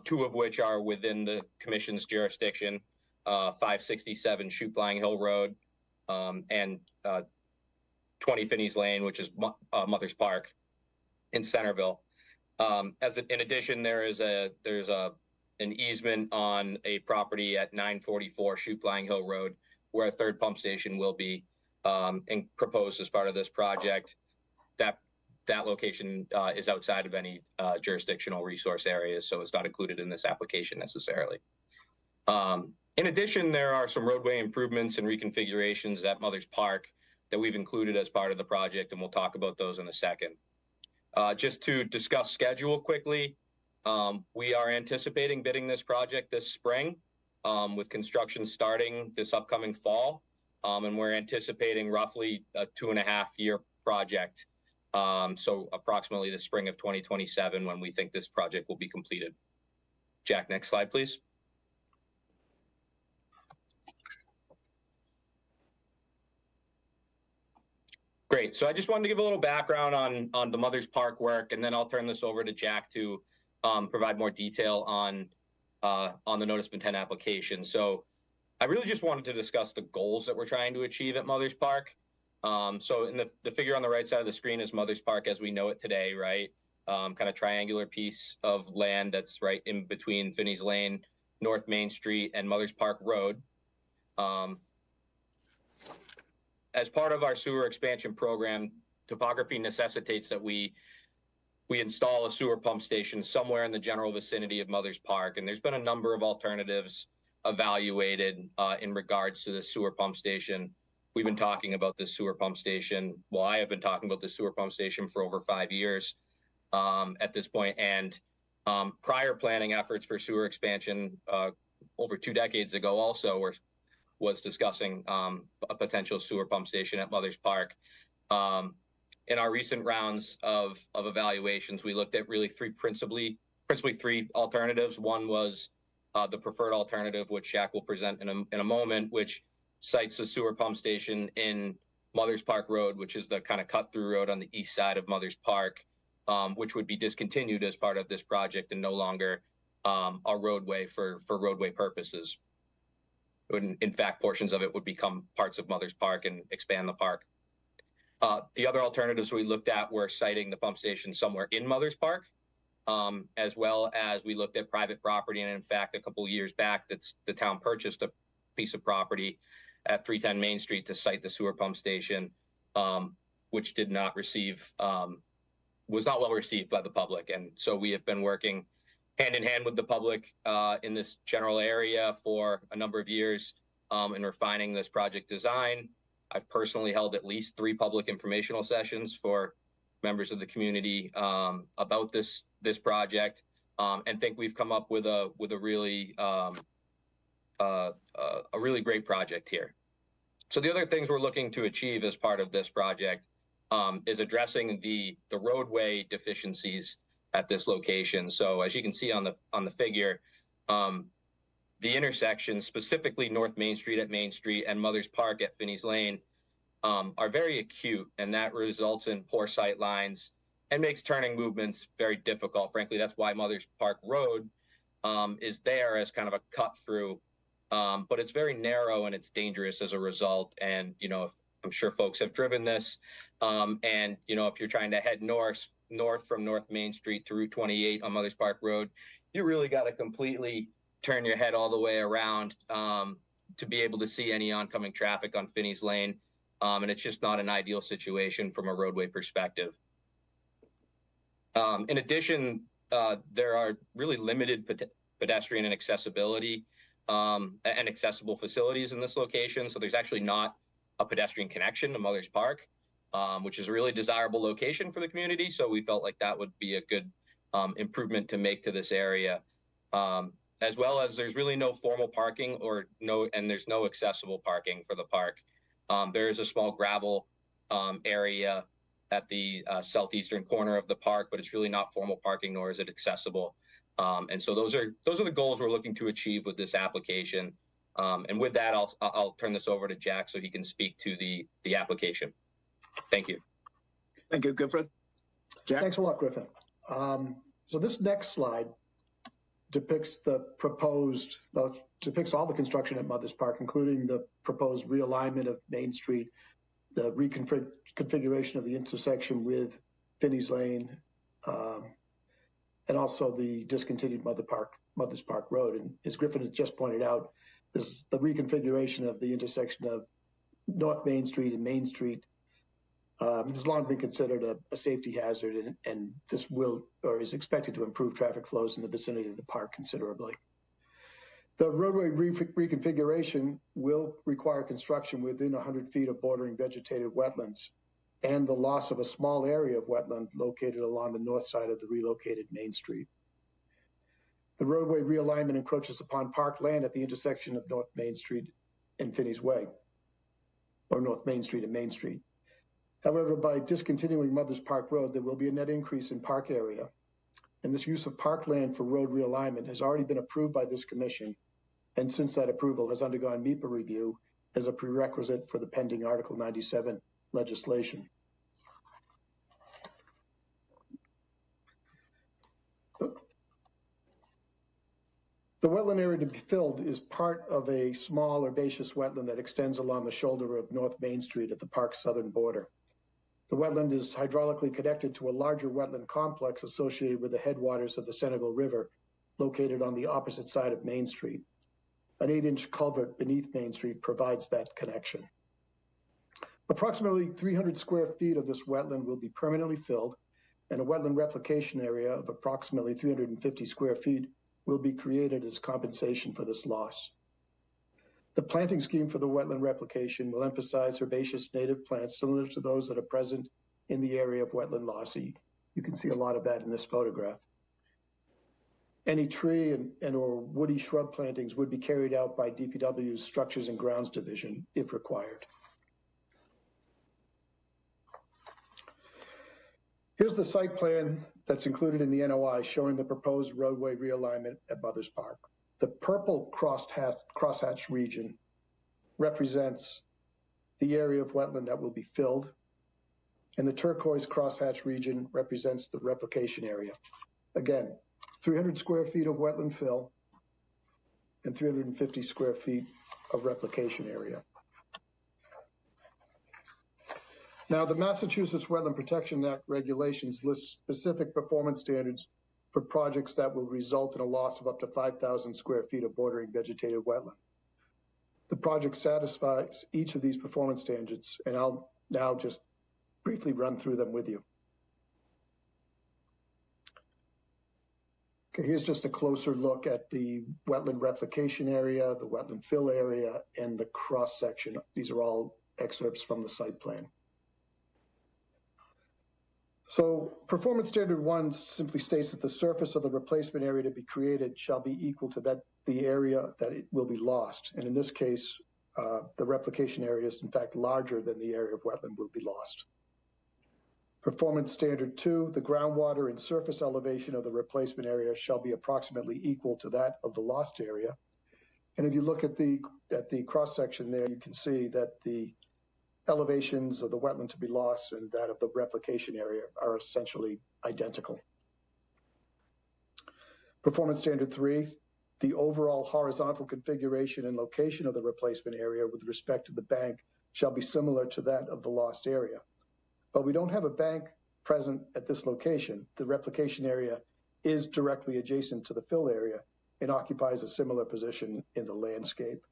2 of which are within the commission's jurisdiction, 567 Shoot Flying Hill Road and 20 Finney's Lane, which is Mother's Park in Centerville. In addition, there's an easement on a property at 944 Shoot Flying Hill Road, where a 3rd pump station will be proposed as part of this project. That location is outside of any jurisdictional resource areas, so it's not included in this application necessarily. In addition, there are some roadway improvements and reconfigurations at Mother's Park that we've included as part of the project, and we'll talk about those in a second. Just to discuss schedule quickly, we are anticipating bidding this project this spring, with construction starting this upcoming fall, and we're anticipating roughly a 2.5-year project, so approximately the spring of 2027 when we think this project will be completed. Jack, next slide, please. Great. So I just wanted to give a little background on the Mother's Park work, and then I'll turn this over to Jack to provide more detail on the notice of intent application. So I really just wanted to discuss the goals that we're trying to achieve at Mother's Park. So in the figure on the right side of the screen is Mother's Park as we know it today, right? Kind of triangular piece of land that's right in between Finney's Lane, North Main Street, and Mother's Park Road. As part of our sewer expansion program, topography necessitates that we install a sewer pump station somewhere in the general vicinity of Mother's Park. And there's been a number of alternatives evaluated in regards to the sewer pump station. We've been talking about this sewer pump station. Well, I have been talking about the sewer pump station for over 5 years at this point. And prior planning efforts for sewer expansion over 2 decades ago also was discussing a potential sewer pump station at Mother's Park. In our recent rounds of evaluations, we looked at really principally 3 alternatives. One was the preferred alternative, which Jack will present in a moment, which cites the sewer pump station in Mother's Park Road, which is the kind of cut-through road on the east side of Mother's Park, which would be discontinued as part of this project and no longer a roadway for roadway purposes. In fact, portions of it would become parts of Mother's Park and expand the park. The other alternatives we looked at were siting the pump station somewhere in Mother's Park, as well as we looked at private property. And in fact, a couple of years back, the town purchased a piece of property at 310 Main Street to site the sewer pump station, which did not receive, was not well received by the public. And so we have been working hand in hand with the public in this general area for a number of years in refining this project design. I've personally held at least 3 public informational sessions for members of the community about this project, and think we've come up with a really great project here. So the other things we're looking to achieve as part of this project is addressing the roadway deficiencies at this location. So as you can see on the figure, the intersection, specifically North Main Street at Main Street and Mother's Park at Finney's Lane, are very acute, and that results in poor sight lines and makes turning movements very difficult. Frankly, that's why Mother's Park Road is there as kind of a cut through, but it's very narrow and it's dangerous as a result. And, I'm sure folks have driven this, and, if you're trying to head north from North Main Street to Route 28 on Mother's Park Road, you really got to completely turn your head all the way around to be able to see any oncoming traffic on Finney's Lane. And it's just not an ideal situation from a roadway perspective. In addition, there are really limited pedestrian and accessibility and accessible facilities in this location. So there's actually not a pedestrian connection to Mother's Park, which is a really desirable location for the community. So we felt like that would be a good improvement to make to this area. As well as there's really no formal parking and there's no accessible parking for the park. There is a small gravel area at the southeastern corner of the park, but it's really not formal parking, nor is it accessible. And so those are the goals we're looking to achieve with this application. And with that, I'll turn this over to Jack so he can speak to the application. Thank you. Thank you, Griffin. Jack? Thanks a lot, Griffin. So this next slide depicts all the construction at Mother's Park, including the proposed realignment of Main Street, the reconfiguration of the intersection with Finney's Lane, and also the discontinued Mother's Park Road. And as Griffin has just pointed out, this is the reconfiguration of the intersection of North Main Street and Main Street has long been considered a safety hazard, and this is expected to improve traffic flows in the vicinity of the park considerably. The roadway reconfiguration will require construction within 100 feet of bordering vegetated wetlands and the loss of a small area of wetland located along the north side of the relocated Main Street. The roadway realignment encroaches upon park land at the intersection of North Main Street and Finney's Way, or North Main Street and Main Street. However, by discontinuing Mother's Park Road, there will be a net increase in park area. And this use of parkland for road realignment has already been approved by this commission, and since that approval has undergone MEPA review as a prerequisite for the pending Article 97 legislation. The wetland area to be filled is part of a small herbaceous wetland that extends along the shoulder of North Main Street at the park's southern border. The wetland is hydraulically connected to a larger wetland complex associated with the headwaters of the Centerville River, located on the opposite side of Main Street. An 8-inch culvert beneath Main Street provides that connection. Approximately 300 square feet of this wetland will be permanently filled, and a wetland replication area of approximately 350 square feet will be created as compensation for this loss. The planting scheme for the wetland replication will emphasize herbaceous native plants similar to those that are present in the area of wetland loss. You can see a lot of that in this photograph. Any tree and or woody shrub plantings would be carried out by DPW's Structures and Grounds Division if required. Here's the site plan that's included in the NOI showing the proposed roadway realignment at Mothers Park. The purple crosshatch region represents the area of wetland that will be filled, and the turquoise crosshatch region represents the replication area. Again, 300 square feet of wetland fill and 350 square feet of replication area. Now, the Massachusetts Wetland Protection Act regulations list specific performance standards for projects that will result in a loss of up to 5,000 square feet of bordering vegetated wetland. The project satisfies each of these performance standards, and I'll now just briefly run through them with you. Okay, here's just a closer look at the wetland replication area, the wetland fill area, and the cross section. These are all excerpts from the site plan. So performance standard 1 simply states that the surface of the replacement area to be created shall be equal to the area that it will be lost. And in this case, the replication area is in fact larger than the area of wetland will be lost. Performance standard 2, the groundwater and surface elevation of the replacement area shall be approximately equal to that of the lost area. And if you look at the cross section there, you can see that the elevations of the wetland to be lost and that of the replication area are essentially identical. Performance standard 3, the overall horizontal configuration and location of the replacement area with respect to the bank shall be similar to that of the lost area. But we don't have a bank present at this location. The replication area is directly adjacent to the fill area and occupies a similar position in the landscape.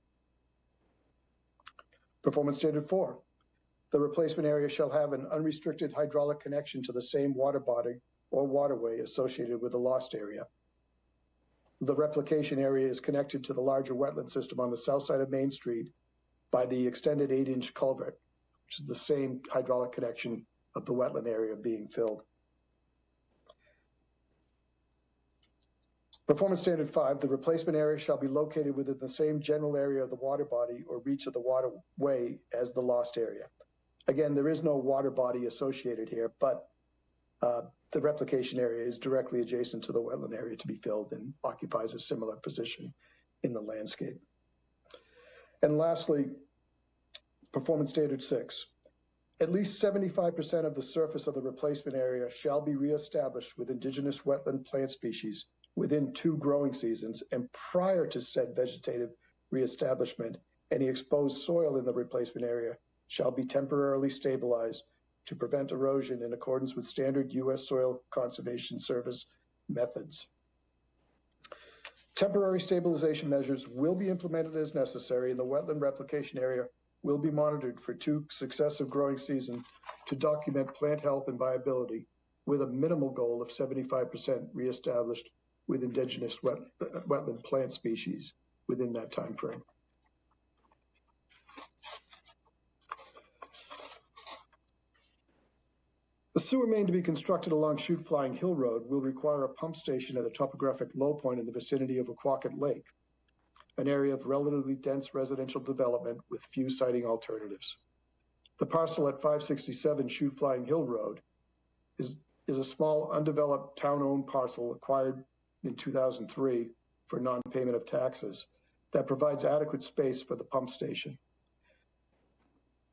Performance standard 4, the replacement area shall have an unrestricted hydraulic connection to the same water body or waterway associated with the lost area. The replication area is connected to the larger wetland system on the south side of Main Street by the extended 8-inch culvert, which is the same hydraulic connection of the wetland area being filled. Performance standard 5, the replacement area shall be located within the same general area of the water body or reach of the waterway as the lost area. Again, there is no water body associated here, but the replication area is directly adjacent to the wetland area to be filled and occupies a similar position in the landscape. And lastly, performance standard 6. At least 75% of the surface of the replacement area shall be reestablished with indigenous wetland plant species within 2 growing seasons, and prior to said vegetative reestablishment, any exposed soil in the replacement area shall be temporarily stabilized to prevent erosion in accordance with standard U.S. Soil Conservation Service methods. Temporary stabilization measures will be implemented as necessary, and the wetland replication area will be monitored for 2 successive growing seasons to document plant health and viability, with a minimal goal of 75% reestablished with indigenous wetland plant species within that time frame. The sewer main to be constructed along Chute Flying Hill Road will require a pump station at a topographic low point in the vicinity of Aquacket Lake, an area of relatively dense residential development with few siting alternatives. The parcel at 567 Chute Flying Hill Road is a small undeveloped town-owned parcel acquired in 2003 for non-payment of taxes that provides adequate space for the pump station.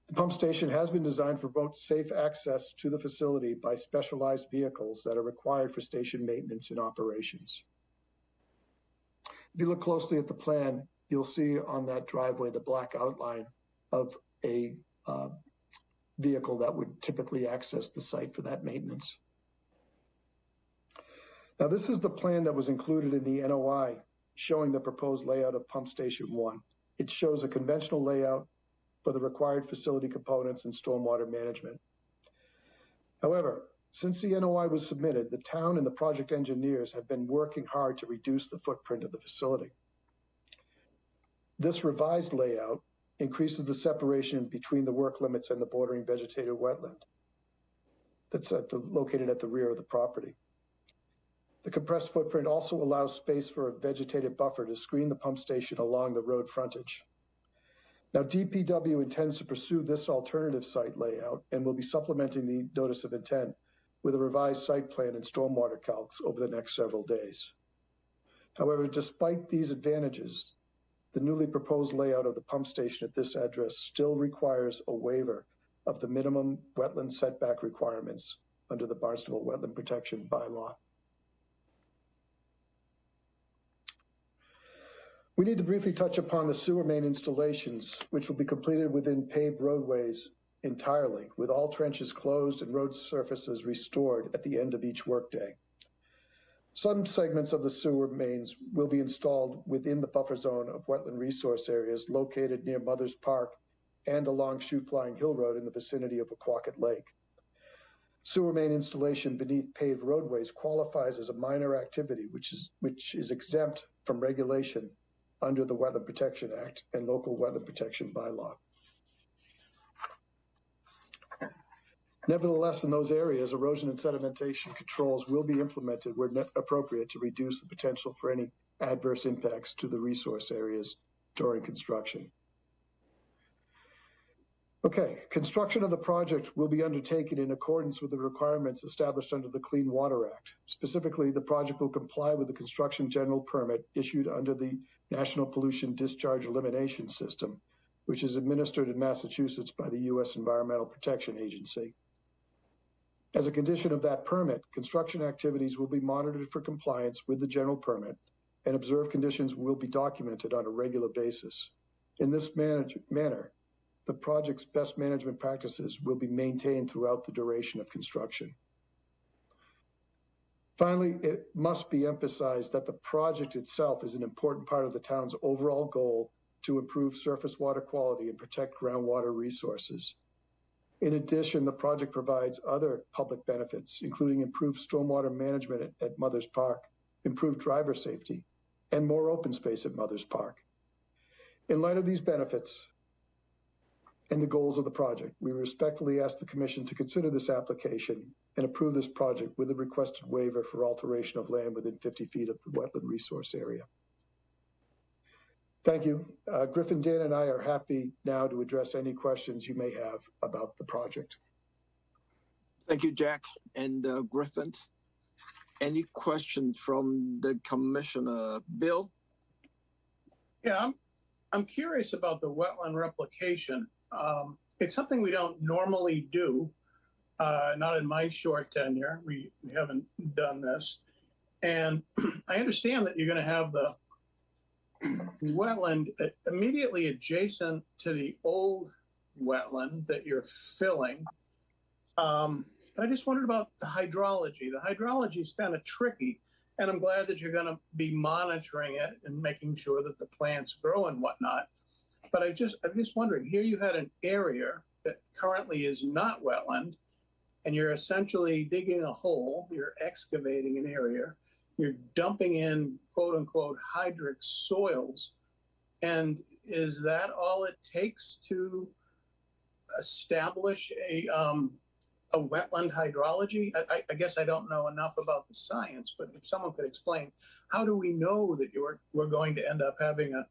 The pump station has been designed to promote safe access to the facility by specialized vehicles that are required for station maintenance and operations. If you look closely at the plan, you'll see on that driveway the black outline of a vehicle that would typically access the site for that maintenance. Now, this is the plan that was included in the NOI showing the proposed layout of Pump Station 1. It shows a conventional layout for the required facility components and stormwater management. However, since the NOI was submitted, the town and the project engineers have been working hard to reduce the footprint of the facility. This revised layout increases the separation between the work limits and the bordering vegetated wetland that's located at the rear of the property. The compressed footprint also allows space for a vegetated buffer to screen the pump station along the road frontage. Now, DPW intends to pursue this alternative site layout and will be supplementing the notice of intent with a revised site plan and stormwater calcs over the next several days. However, despite these advantages, the newly proposed layout of the pump station at this address still requires a waiver of the minimum wetland setback requirements under the Barnstable Wetland Protection Bylaw. We need to briefly touch upon the sewer main installations, which will be completed within paved roadways entirely, with all trenches closed and road surfaces restored at the end of each workday. Some segments of the sewer mains will be installed within the buffer zone of wetland resource areas located near Mother's Park and along Chute Flying Hill Road in the vicinity of Aquacket Lake. Sewer main installation beneath paved roadways qualifies as a minor activity, which is exempt from regulation under the Wetland Protection Act and local wetland protection bylaw. Nevertheless, in those areas, erosion and sedimentation controls will be implemented where appropriate to reduce the potential for any adverse impacts to the resource areas during construction. Okay, construction of the project will be undertaken in accordance with the requirements established under the Clean Water Act. Specifically, the project will comply with the construction general permit issued under the National Pollution Discharge Elimination System, which is administered in Massachusetts by the U.S. Environmental Protection Agency. As a condition of that permit, construction activities will be monitored for compliance with the general permit, and observed conditions will be documented on a regular basis. In this manner, the project's best management practices will be maintained throughout the duration of construction. Finally, it must be emphasized that the project itself is an important part of the town's overall goal to improve surface water quality and protect groundwater resources. In addition, the project provides other public benefits, including improved stormwater management at Mother's Park, improved driver safety, and more open space at Mother's Park. In light of these benefits and the goals of the project, we respectfully ask the Commission to consider this application and approve this project with a requested waiver for alteration of land within 50 feet of the wetland resource area. Thank you. Griffin, Dan, and I are happy now to address any questions you may have about the project. Thank you, Jack and Griffin. Any questions from the Commissioner? Bill? Yeah, I'm curious about the wetland replication. It's something we don't normally do, not in my short tenure. We haven't done this. And I understand that you're going to have the wetland immediately adjacent to the old wetland that you're filling. I just wondered about the hydrology. The hydrology is kind of tricky, and I'm glad that you're going to be monitoring it and making sure that the plants grow and whatnot. But I'm just wondering, here you had an area that currently is not wetland, and you're essentially digging a hole, you're excavating an area, you're dumping in quote unquote hydric soils. And is that all it takes to establish a wetland hydrology? I guess I don't know enough about the science, but if someone could explain, how do we know that we're going to end up having a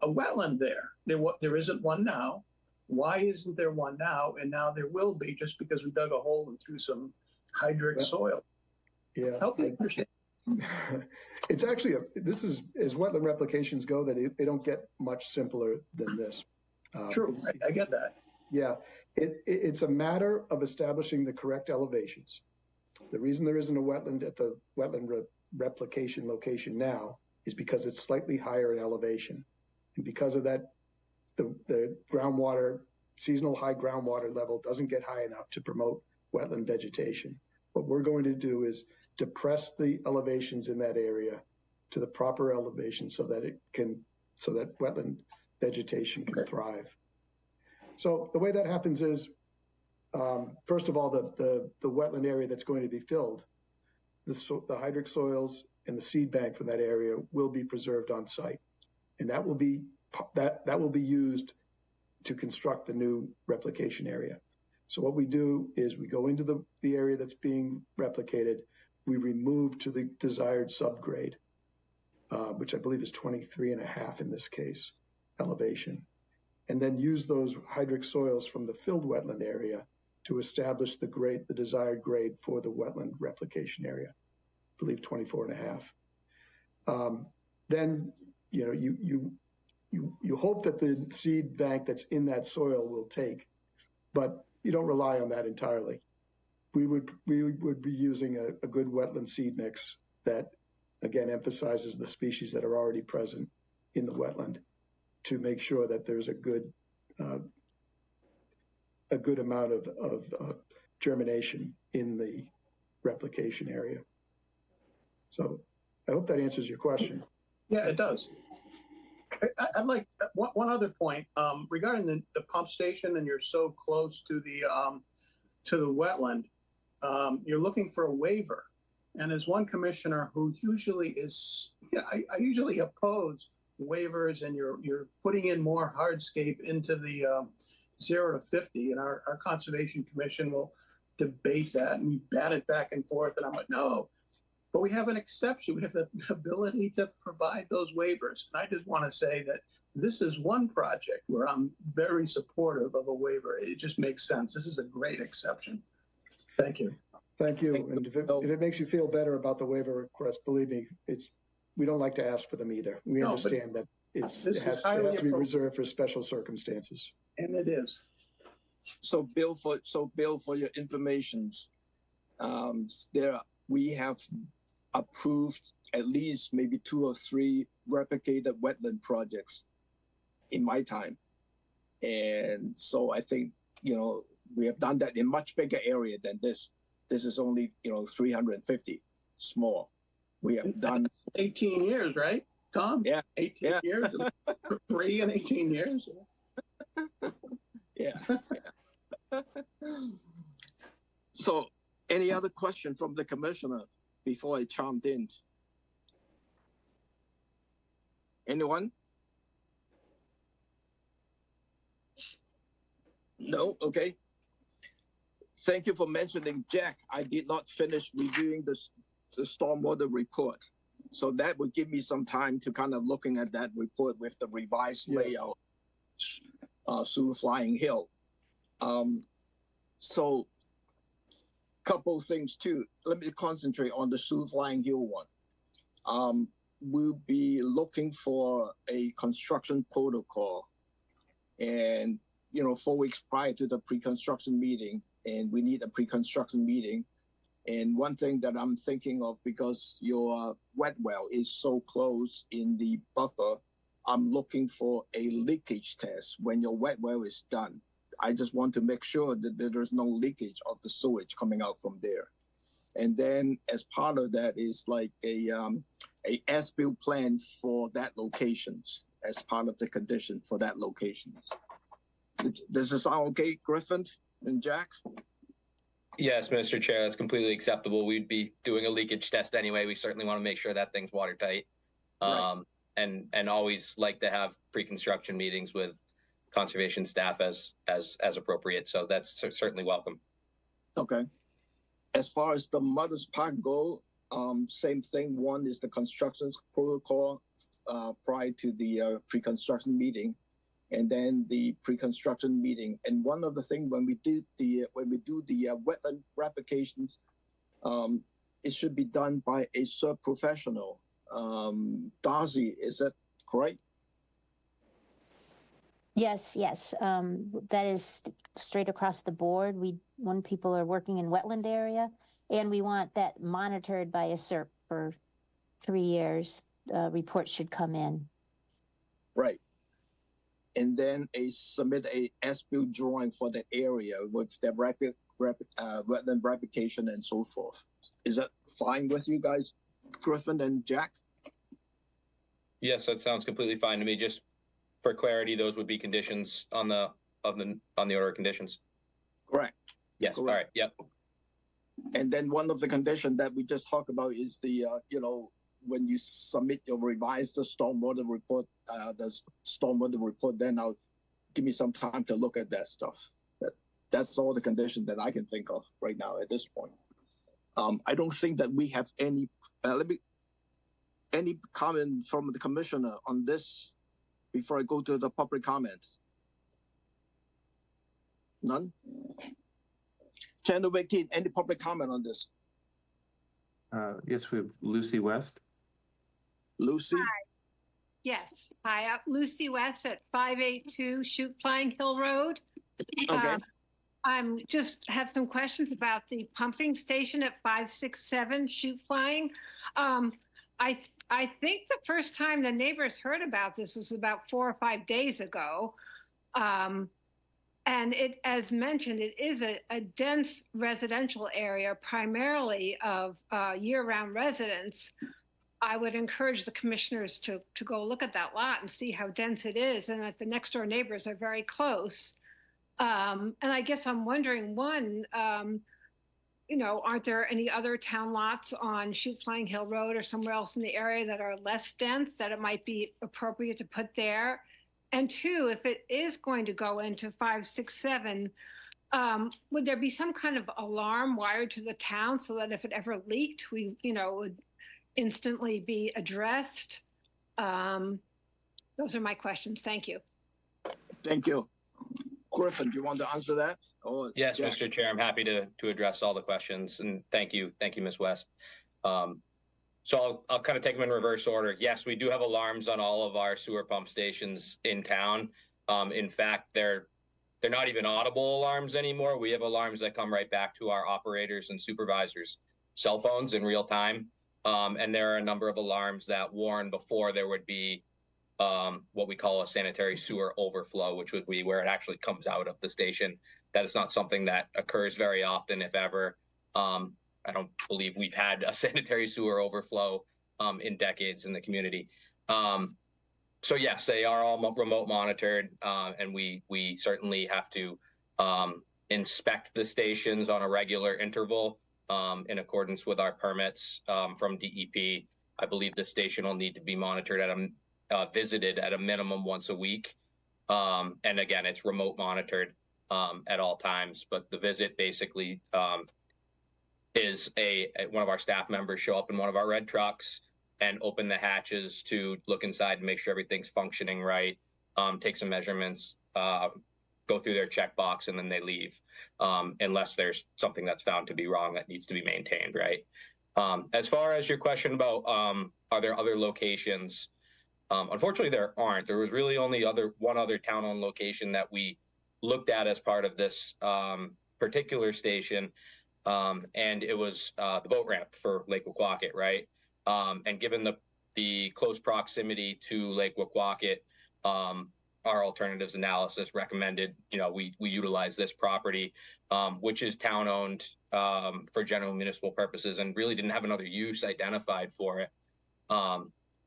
wetland there? There isn't one now. Why isn't there one now? And now there will be, just because we dug a hole and threw some hydric soil. Yeah. Help me understand. It's actually, this is, as wetland replications go, that they don't get much simpler than this. True, I get that. Yeah, it's a matter of establishing the correct elevations. The reason there isn't a wetland at the wetland replication location now is because it's slightly higher in elevation. And because of that, the groundwater, seasonal high groundwater level doesn't get high enough to promote wetland vegetation. What we're going to do is depress the elevations in that area to the proper elevation so that wetland vegetation can thrive. So the way that happens is, first of all, the wetland area that's going to be filled, the hydric soils and the seed bank from that area will be preserved on site, and that will be used to construct the new replication area. So what we do is we go into the area that's being replicated, we remove to the desired subgrade, which I believe is 23.5 in this case, elevation, and then use those hydric soils from the filled wetland area to establish the desired grade for the wetland replication area, I believe 24.5. Then, you hope that the seed bank that's in that soil will take, but you don't rely on that entirely. We would be using a good wetland seed mix that, again, emphasizes the species that are already present in the wetland to make sure that there's a good amount of germination in the replication area. So I hope that answers your question. Yeah, it does. I'd like one other point regarding the pump station, and you're so close to the wetland. You're looking for a waiver, and as one commissioner who usually is, I usually oppose waivers, and you're putting in more hardscape into the 0 to 50, and our conservation commission will debate that, and we bat it back and forth, and I'm like, no. But we have an exception. We have the ability to provide those waivers. And I just want to say that this is one project where I'm very supportive of a waiver. It just makes sense. This is a great exception. Thank you. Thank you. And if it makes you feel better about the waiver request, believe me, we don't like to ask for them either. We understand that it has to be reserved for special circumstances. And it is. So Bill, for your information, we have approved at least maybe 2 or 3 replicated wetland projects in my time. And so I think, we have done that in much bigger area than this. This is only, 350 small. We have done 18 years, right, Tom? Yeah. 18 years. 3 and 18 years. Yeah. So any other question from the commissioner before I chimed in? Anyone? No? Okay. Thank you for mentioning, Jack. I did not finish reviewing the stormwater report. So that would give me some time to kind of looking at that report with the revised layout through Flying Hill. So couple things too. Let me concentrate on the Sioux Flying Hill one. We'll be looking for a construction protocol, and 4 weeks prior to the pre-construction meeting, and we need a pre-construction meeting. And one thing that I'm thinking of, because your wet well is so close in the buffer, I'm looking for a leakage test when your wet well is done. I just want to make sure that there's no leakage of the sewage coming out from there. And then as part of that is like a as-built plan for that locations as part of the condition for that locations. Does this sound okay, Griffin and Jack? Yes, Mr. Chair, that's completely acceptable. We'd be doing a leakage test anyway. We certainly want to make sure that thing's watertight. Right. And always like to have pre-construction meetings with conservation staff as appropriate. So that's certainly welcome. Okay. As far as the Mother's Park go, same thing. One is the construction protocol prior to the pre-construction meeting, and then the pre-construction meeting. And one of the things when we do the wetland replications, it should be done by a sub-professional. Darcy, is that correct? Yes. That is straight across the board. When people are working in wetland area, and we want that monitored by a SERP for 3 years, reports should come in. Right. And then submit a as-built drawing for the area with the wetland replication and so forth. Is that fine with you guys, Griffin and Jack? Yes, that sounds completely fine to me. Just for clarity, those would be conditions on the order of conditions. Correct. Yes. Correct. All right. Yep. And then one of the conditions that we just talked about is the, when you submit your revised stormwater report, then I'll give me some time to look at that stuff. That's all the conditions that I can think of right now at this point. I don't think that we have any comment from the commissioner on this before I go to the public comment. None? Channel 18, any public comment on this? Yes, we have Lucy West. Lucy? Hi. Yes. Hi, Lucy West at 582 Shoot Flying Hill Road. Okay. I'm just have some questions about the pumping station at 567 Shoot Flying. I think the first time the neighbors heard about this was about 4 or 5 days ago. And it, as mentioned, it is a dense residential area, primarily of year-round residents. I would encourage the commissioners to go look at that lot and see how dense it is, and that the next door neighbors are very close. And I guess I'm wondering, one, aren't there any other town lots on Shoot Flying Hill Road or somewhere else in the area that are less dense that it might be appropriate to put there? And two, if it is going to go into 567, would there be some kind of alarm wired to the town so that if it ever leaked, we, would instantly be addressed? Those are my questions. Thank you. Thank you. Griffin, do you want to answer that? Or Yes, Jack? Mr. Chair, I'm happy to address all the questions, and thank you, Ms. West. So I'll kind of take them in reverse order. Yes, we do have alarms on all of our sewer pump stations in town. In fact, they're not even audible alarms anymore. We have alarms that come right back to our operators and supervisors' cell phones in real time. And there are a number of alarms that warn before there would be what we call a sanitary sewer overflow, which would be where it actually comes out of the station. That is not something that occurs very often, if ever. I don't believe we've had a sanitary sewer overflow in decades in the community. So yes, they are all remote monitored, and we certainly have to inspect the stations on a regular interval in accordance with our permits from DEP. I believe the station will need to be monitored visited at a minimum once a week. And again, it's remote monitored at all times, but the visit basically is one of our staff members show up in one of our red trucks and open the hatches to look inside and make sure everything's functioning right, take some measurements, go through their checkbox, and then they leave, unless there's something that's found to be wrong that needs to be maintained, right? As far as your question about are there other locations, unfortunately there aren't. There was really only one other town-owned location that we looked at as part of this particular station, and it was the boat ramp for Lake Wequaquet, right? And given the close proximity to Lake Wequaquet, our alternatives analysis recommended, we utilize this property, which is town-owned for general municipal purposes, and really didn't have another use identified for it.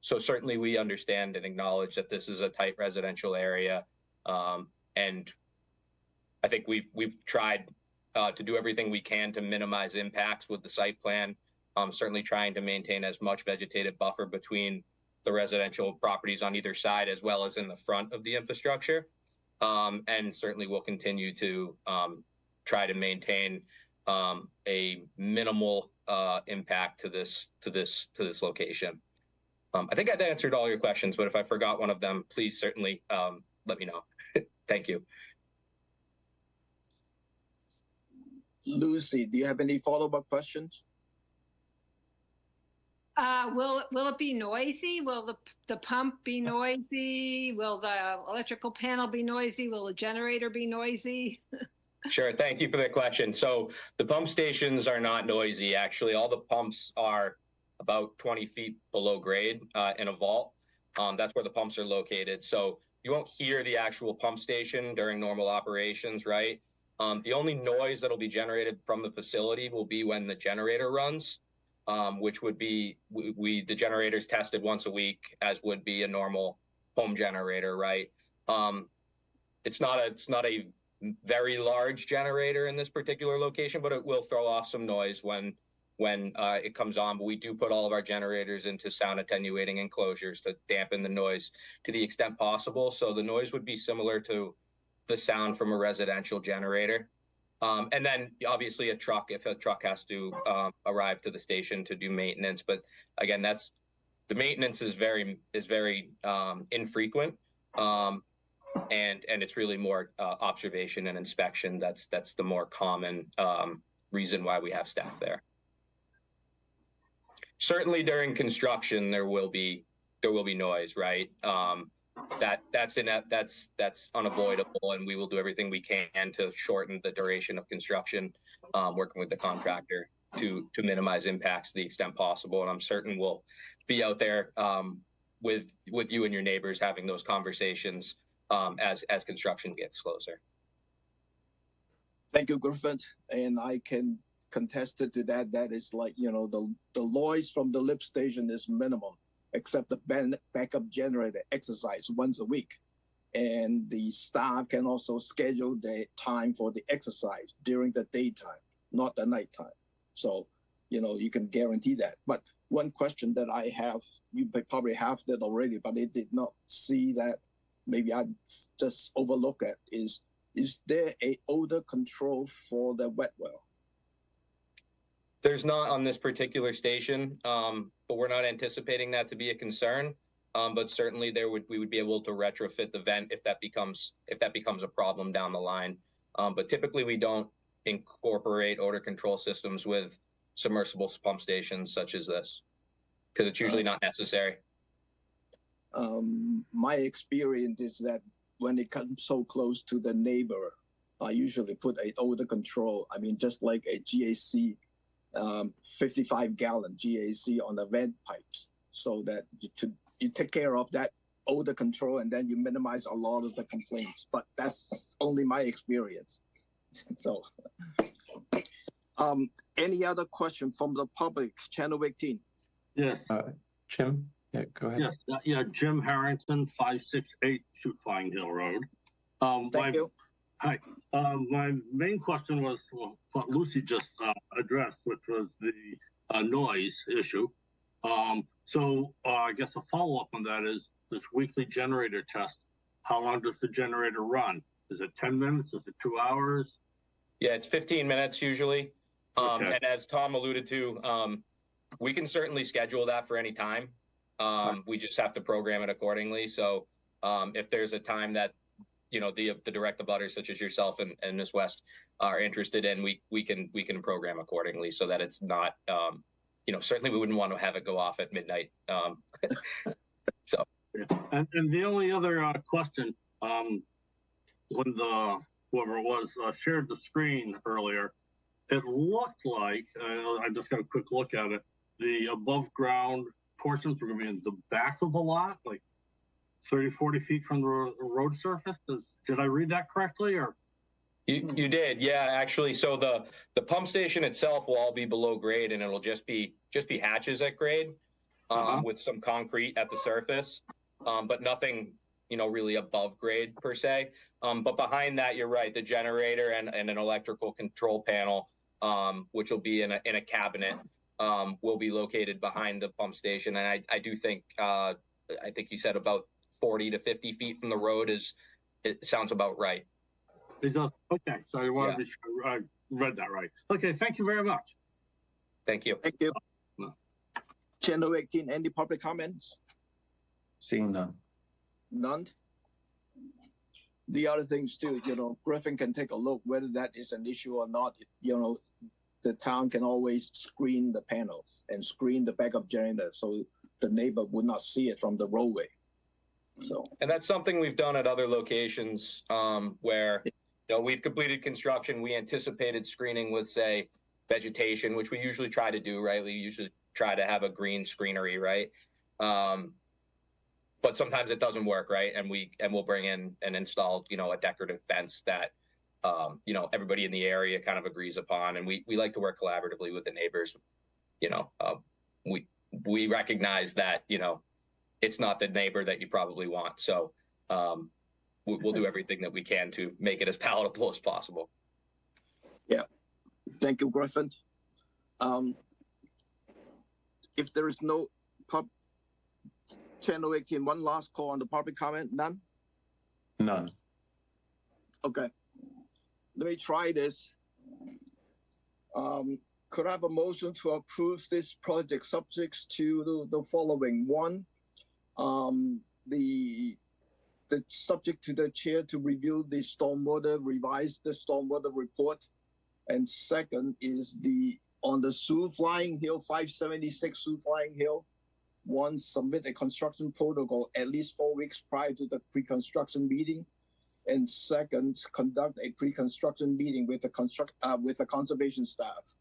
So certainly we understand and acknowledge that this is a tight residential area, and I think we've tried to do everything we can to minimize impacts with the site plan. Certainly trying to maintain as much vegetative buffer between the residential properties on either side as well as in the front of the infrastructure. And certainly we'll continue to try to maintain a minimal impact to this location. I think I've answered all your questions, but if I forgot one of them, please certainly let me know. Thank you. Lucy, do you have any follow-up questions? Will it be noisy? Will the pump be noisy? Will the electrical panel be noisy? Will the generator be noisy? Sure. Thank you for the question. So the pump stations are not noisy. Actually, all the pumps are about 20 feet below grade in a vault. That's where the pumps are located. So you won't hear the actual pump station during normal operations, right? The only noise that'll be generated from the facility will be when the generator runs, which would be, the generator's tested once a week, as would be a normal home generator, right? It's not a very large generator in this particular location, but it will throw off some noise when it comes on. But we do put all of our generators into sound attenuating enclosures to dampen the noise to the extent possible. So the noise would be similar to the sound from a residential generator. And then obviously if a truck has to arrive to the station to do maintenance. But again, the maintenance is very infrequent. And it's really more observation and inspection. That's the more common reason why we have staff there. Certainly during construction, there will be noise, right? That's unavoidable, and we will do everything we can to shorten the duration of construction, working with the contractor to minimize impacts to the extent possible. And I'm certain we'll be out there with you and your neighbors having those conversations as construction gets closer. Thank you, Griffin. And I can contest to that. That is like, the noise from the lift station is minimum, except the backup generator exercise once a week. And the staff can also schedule the time for the exercise during the daytime, not the nighttime. So, you can guarantee that. But one question that I have, you probably have that already, but I did not see that. Maybe I just overlook it. Is there a odor control for the wet well? There's not on this particular station, but we're not anticipating that to be a concern. But certainly we would be able to retrofit the vent if that becomes a problem down the line. But typically we don't incorporate odor control systems with submersible pump stations such as this, because it's usually not necessary. My experience is that when it comes so close to the neighbor, I usually put an odor control. I mean, just like a GAC, 55-gallon GAC on the vent pipes, so that you take care of that odor control, and then you minimize a lot of the complaints. But that's only my experience. So, any other question from the public? Channel 18. Yes. Jim? Yeah, go ahead. Yes, Jim Harrington, 568 Shoot Flying Hill Road. Thank you. Hi. My main question was what Lucy just addressed, which was the noise issue. So I guess a follow-up on that is this weekly generator test. How long does the generator run? Is it 10 minutes? Is it 2 hours? Yeah, it's 15 minutes usually. Okay. And as Tom alluded to, we can certainly schedule that for any time. We just have to program it accordingly. So if there's a time that the direct abutters such as yourself and Ms. West are interested in, we can program accordingly so that it's not certainly we wouldn't want to have it go off at midnight. So and the only other question, when whoever it was shared the screen earlier, it looked like I just got a quick look at it. The above ground portions were going to be in the back of the lot, like 30-40 feet from the road surface. Did I read that correctly, or? You did, yeah, actually. So the pump station itself will all be below grade, and it'll just be hatches at grade, with some concrete at the surface, but nothing really above grade per se. But behind that, you're right, the generator and an electrical control panel, which will be in a cabinet, will be located behind the pump station. And I do think I think you said about 40 to 50 feet from the road it sounds about right. It does. Okay, so I want to be sure I read that right. Okay, thank you very much. Thank you. Thank you. Channel 18, any public comments? Seeing none. None. The other things too, Griffin can take a look whether that is an issue or not. The town can always screen the panels and screen the backup generator so the neighbor would not see it from the roadway. So, and that's something we've done at other locations where we've completed construction. We anticipated screening with, say, vegetation, which we usually try to do, right? We usually try to have a green screenery, right? But sometimes it doesn't work, right? And we'll bring in and install, a decorative fence that, everybody in the area kind of agrees upon. And we like to work collaboratively with the neighbors. We recognize that, it's not the neighbor that you probably want. So we'll do everything that we can to make it as palatable as possible. Yeah. Thank you, Griffin. If there is no Channel 18, one last call on the public comment. None? None. Okay. Let me try this. Could I have a motion to approve this project subject to the following? One, the subject to the chair to review the revise the stormwater report. And second is on the Sioux Flying Hill, 576 Sioux Flying Hill, one, submit a construction protocol at least 4 weeks prior to the pre-construction meeting. And second, conduct a pre-construction meeting with the conservation staff.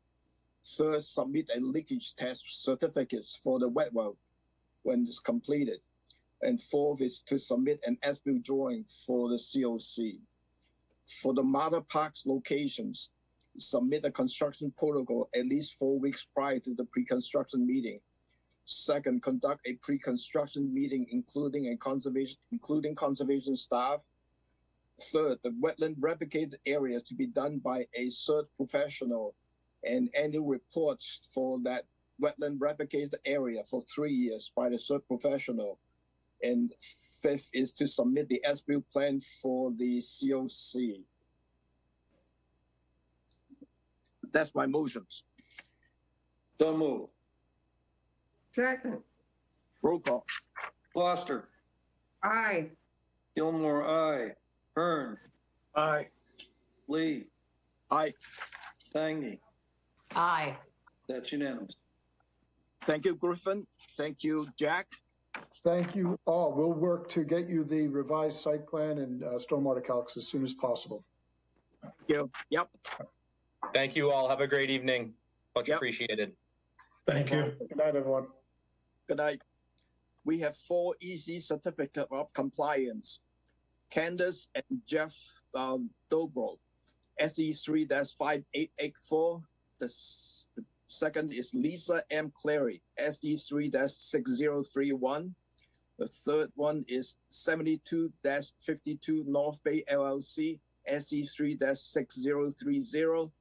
Third, submit a leakage test certificates for the wet well when it's completed. And fourth is to submit an as-built drawing for the COC. For the Mata Parks locations, submit a construction protocol at least 4 weeks prior to the pre-construction meeting. Second, conduct a pre-construction meeting including conservation staff. Third, the wetland replicated area to be done by a third professional, and annual reports for that wetland replicated area for 3 years by the third professional. And fifth is to submit the as-built plan for the COC. That's my motions. So moved. Second. Roll call. Foster, Aye. Gilmore, aye. Hearn, Aye. Lee, Aye. Tangny. Aye. That's unanimous. Thank you, Griffin. Thank you, Jack. Thank you all. We'll work to get you the revised site plan and stormwater calcs as soon as possible. Yep. Thank you all. Have a great evening. Much appreciated. Thank you. Good night, everyone. Good night. We have 4 easy certificate of compliance. Candace and Jeff Dobro, SE3-5884. The second is Lisa M. Clary, SE3-6031. The third one is 72-52 North Bay LLC, SE3-6030.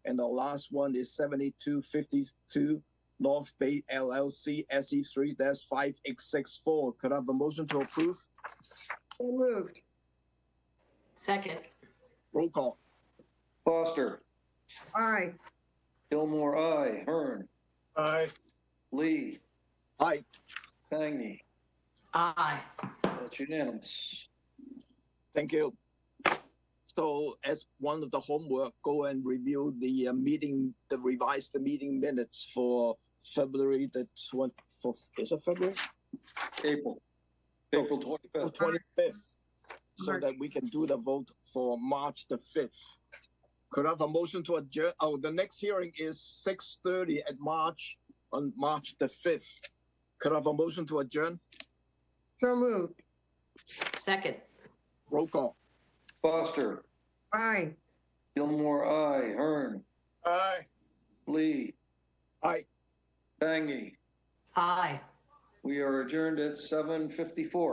And the last one is 7252 North Bay LLC, SE3-5864. Could I have a motion to approve? So moved. Second. Roll call. Foster, Aye. Gilmore, aye. Hearn, Aye. Lee, Aye. Tangny. Aye. That's unanimous. Thank you. So as one of the homework, go and review the revised meeting minutes for February the 24th. Is it February? April 25th. 25th. So that we can do the vote for March the 5th. Could I have a motion to adjourn? Oh, the next hearing is 6:30 on March the 5th. Could I have a motion to adjourn? So moved. Second. Roll call. Foster, Aye. Gilmore, aye. Hearn, Aye. Lee, Aye. Tangny. Aye. We are adjourned at 7:54.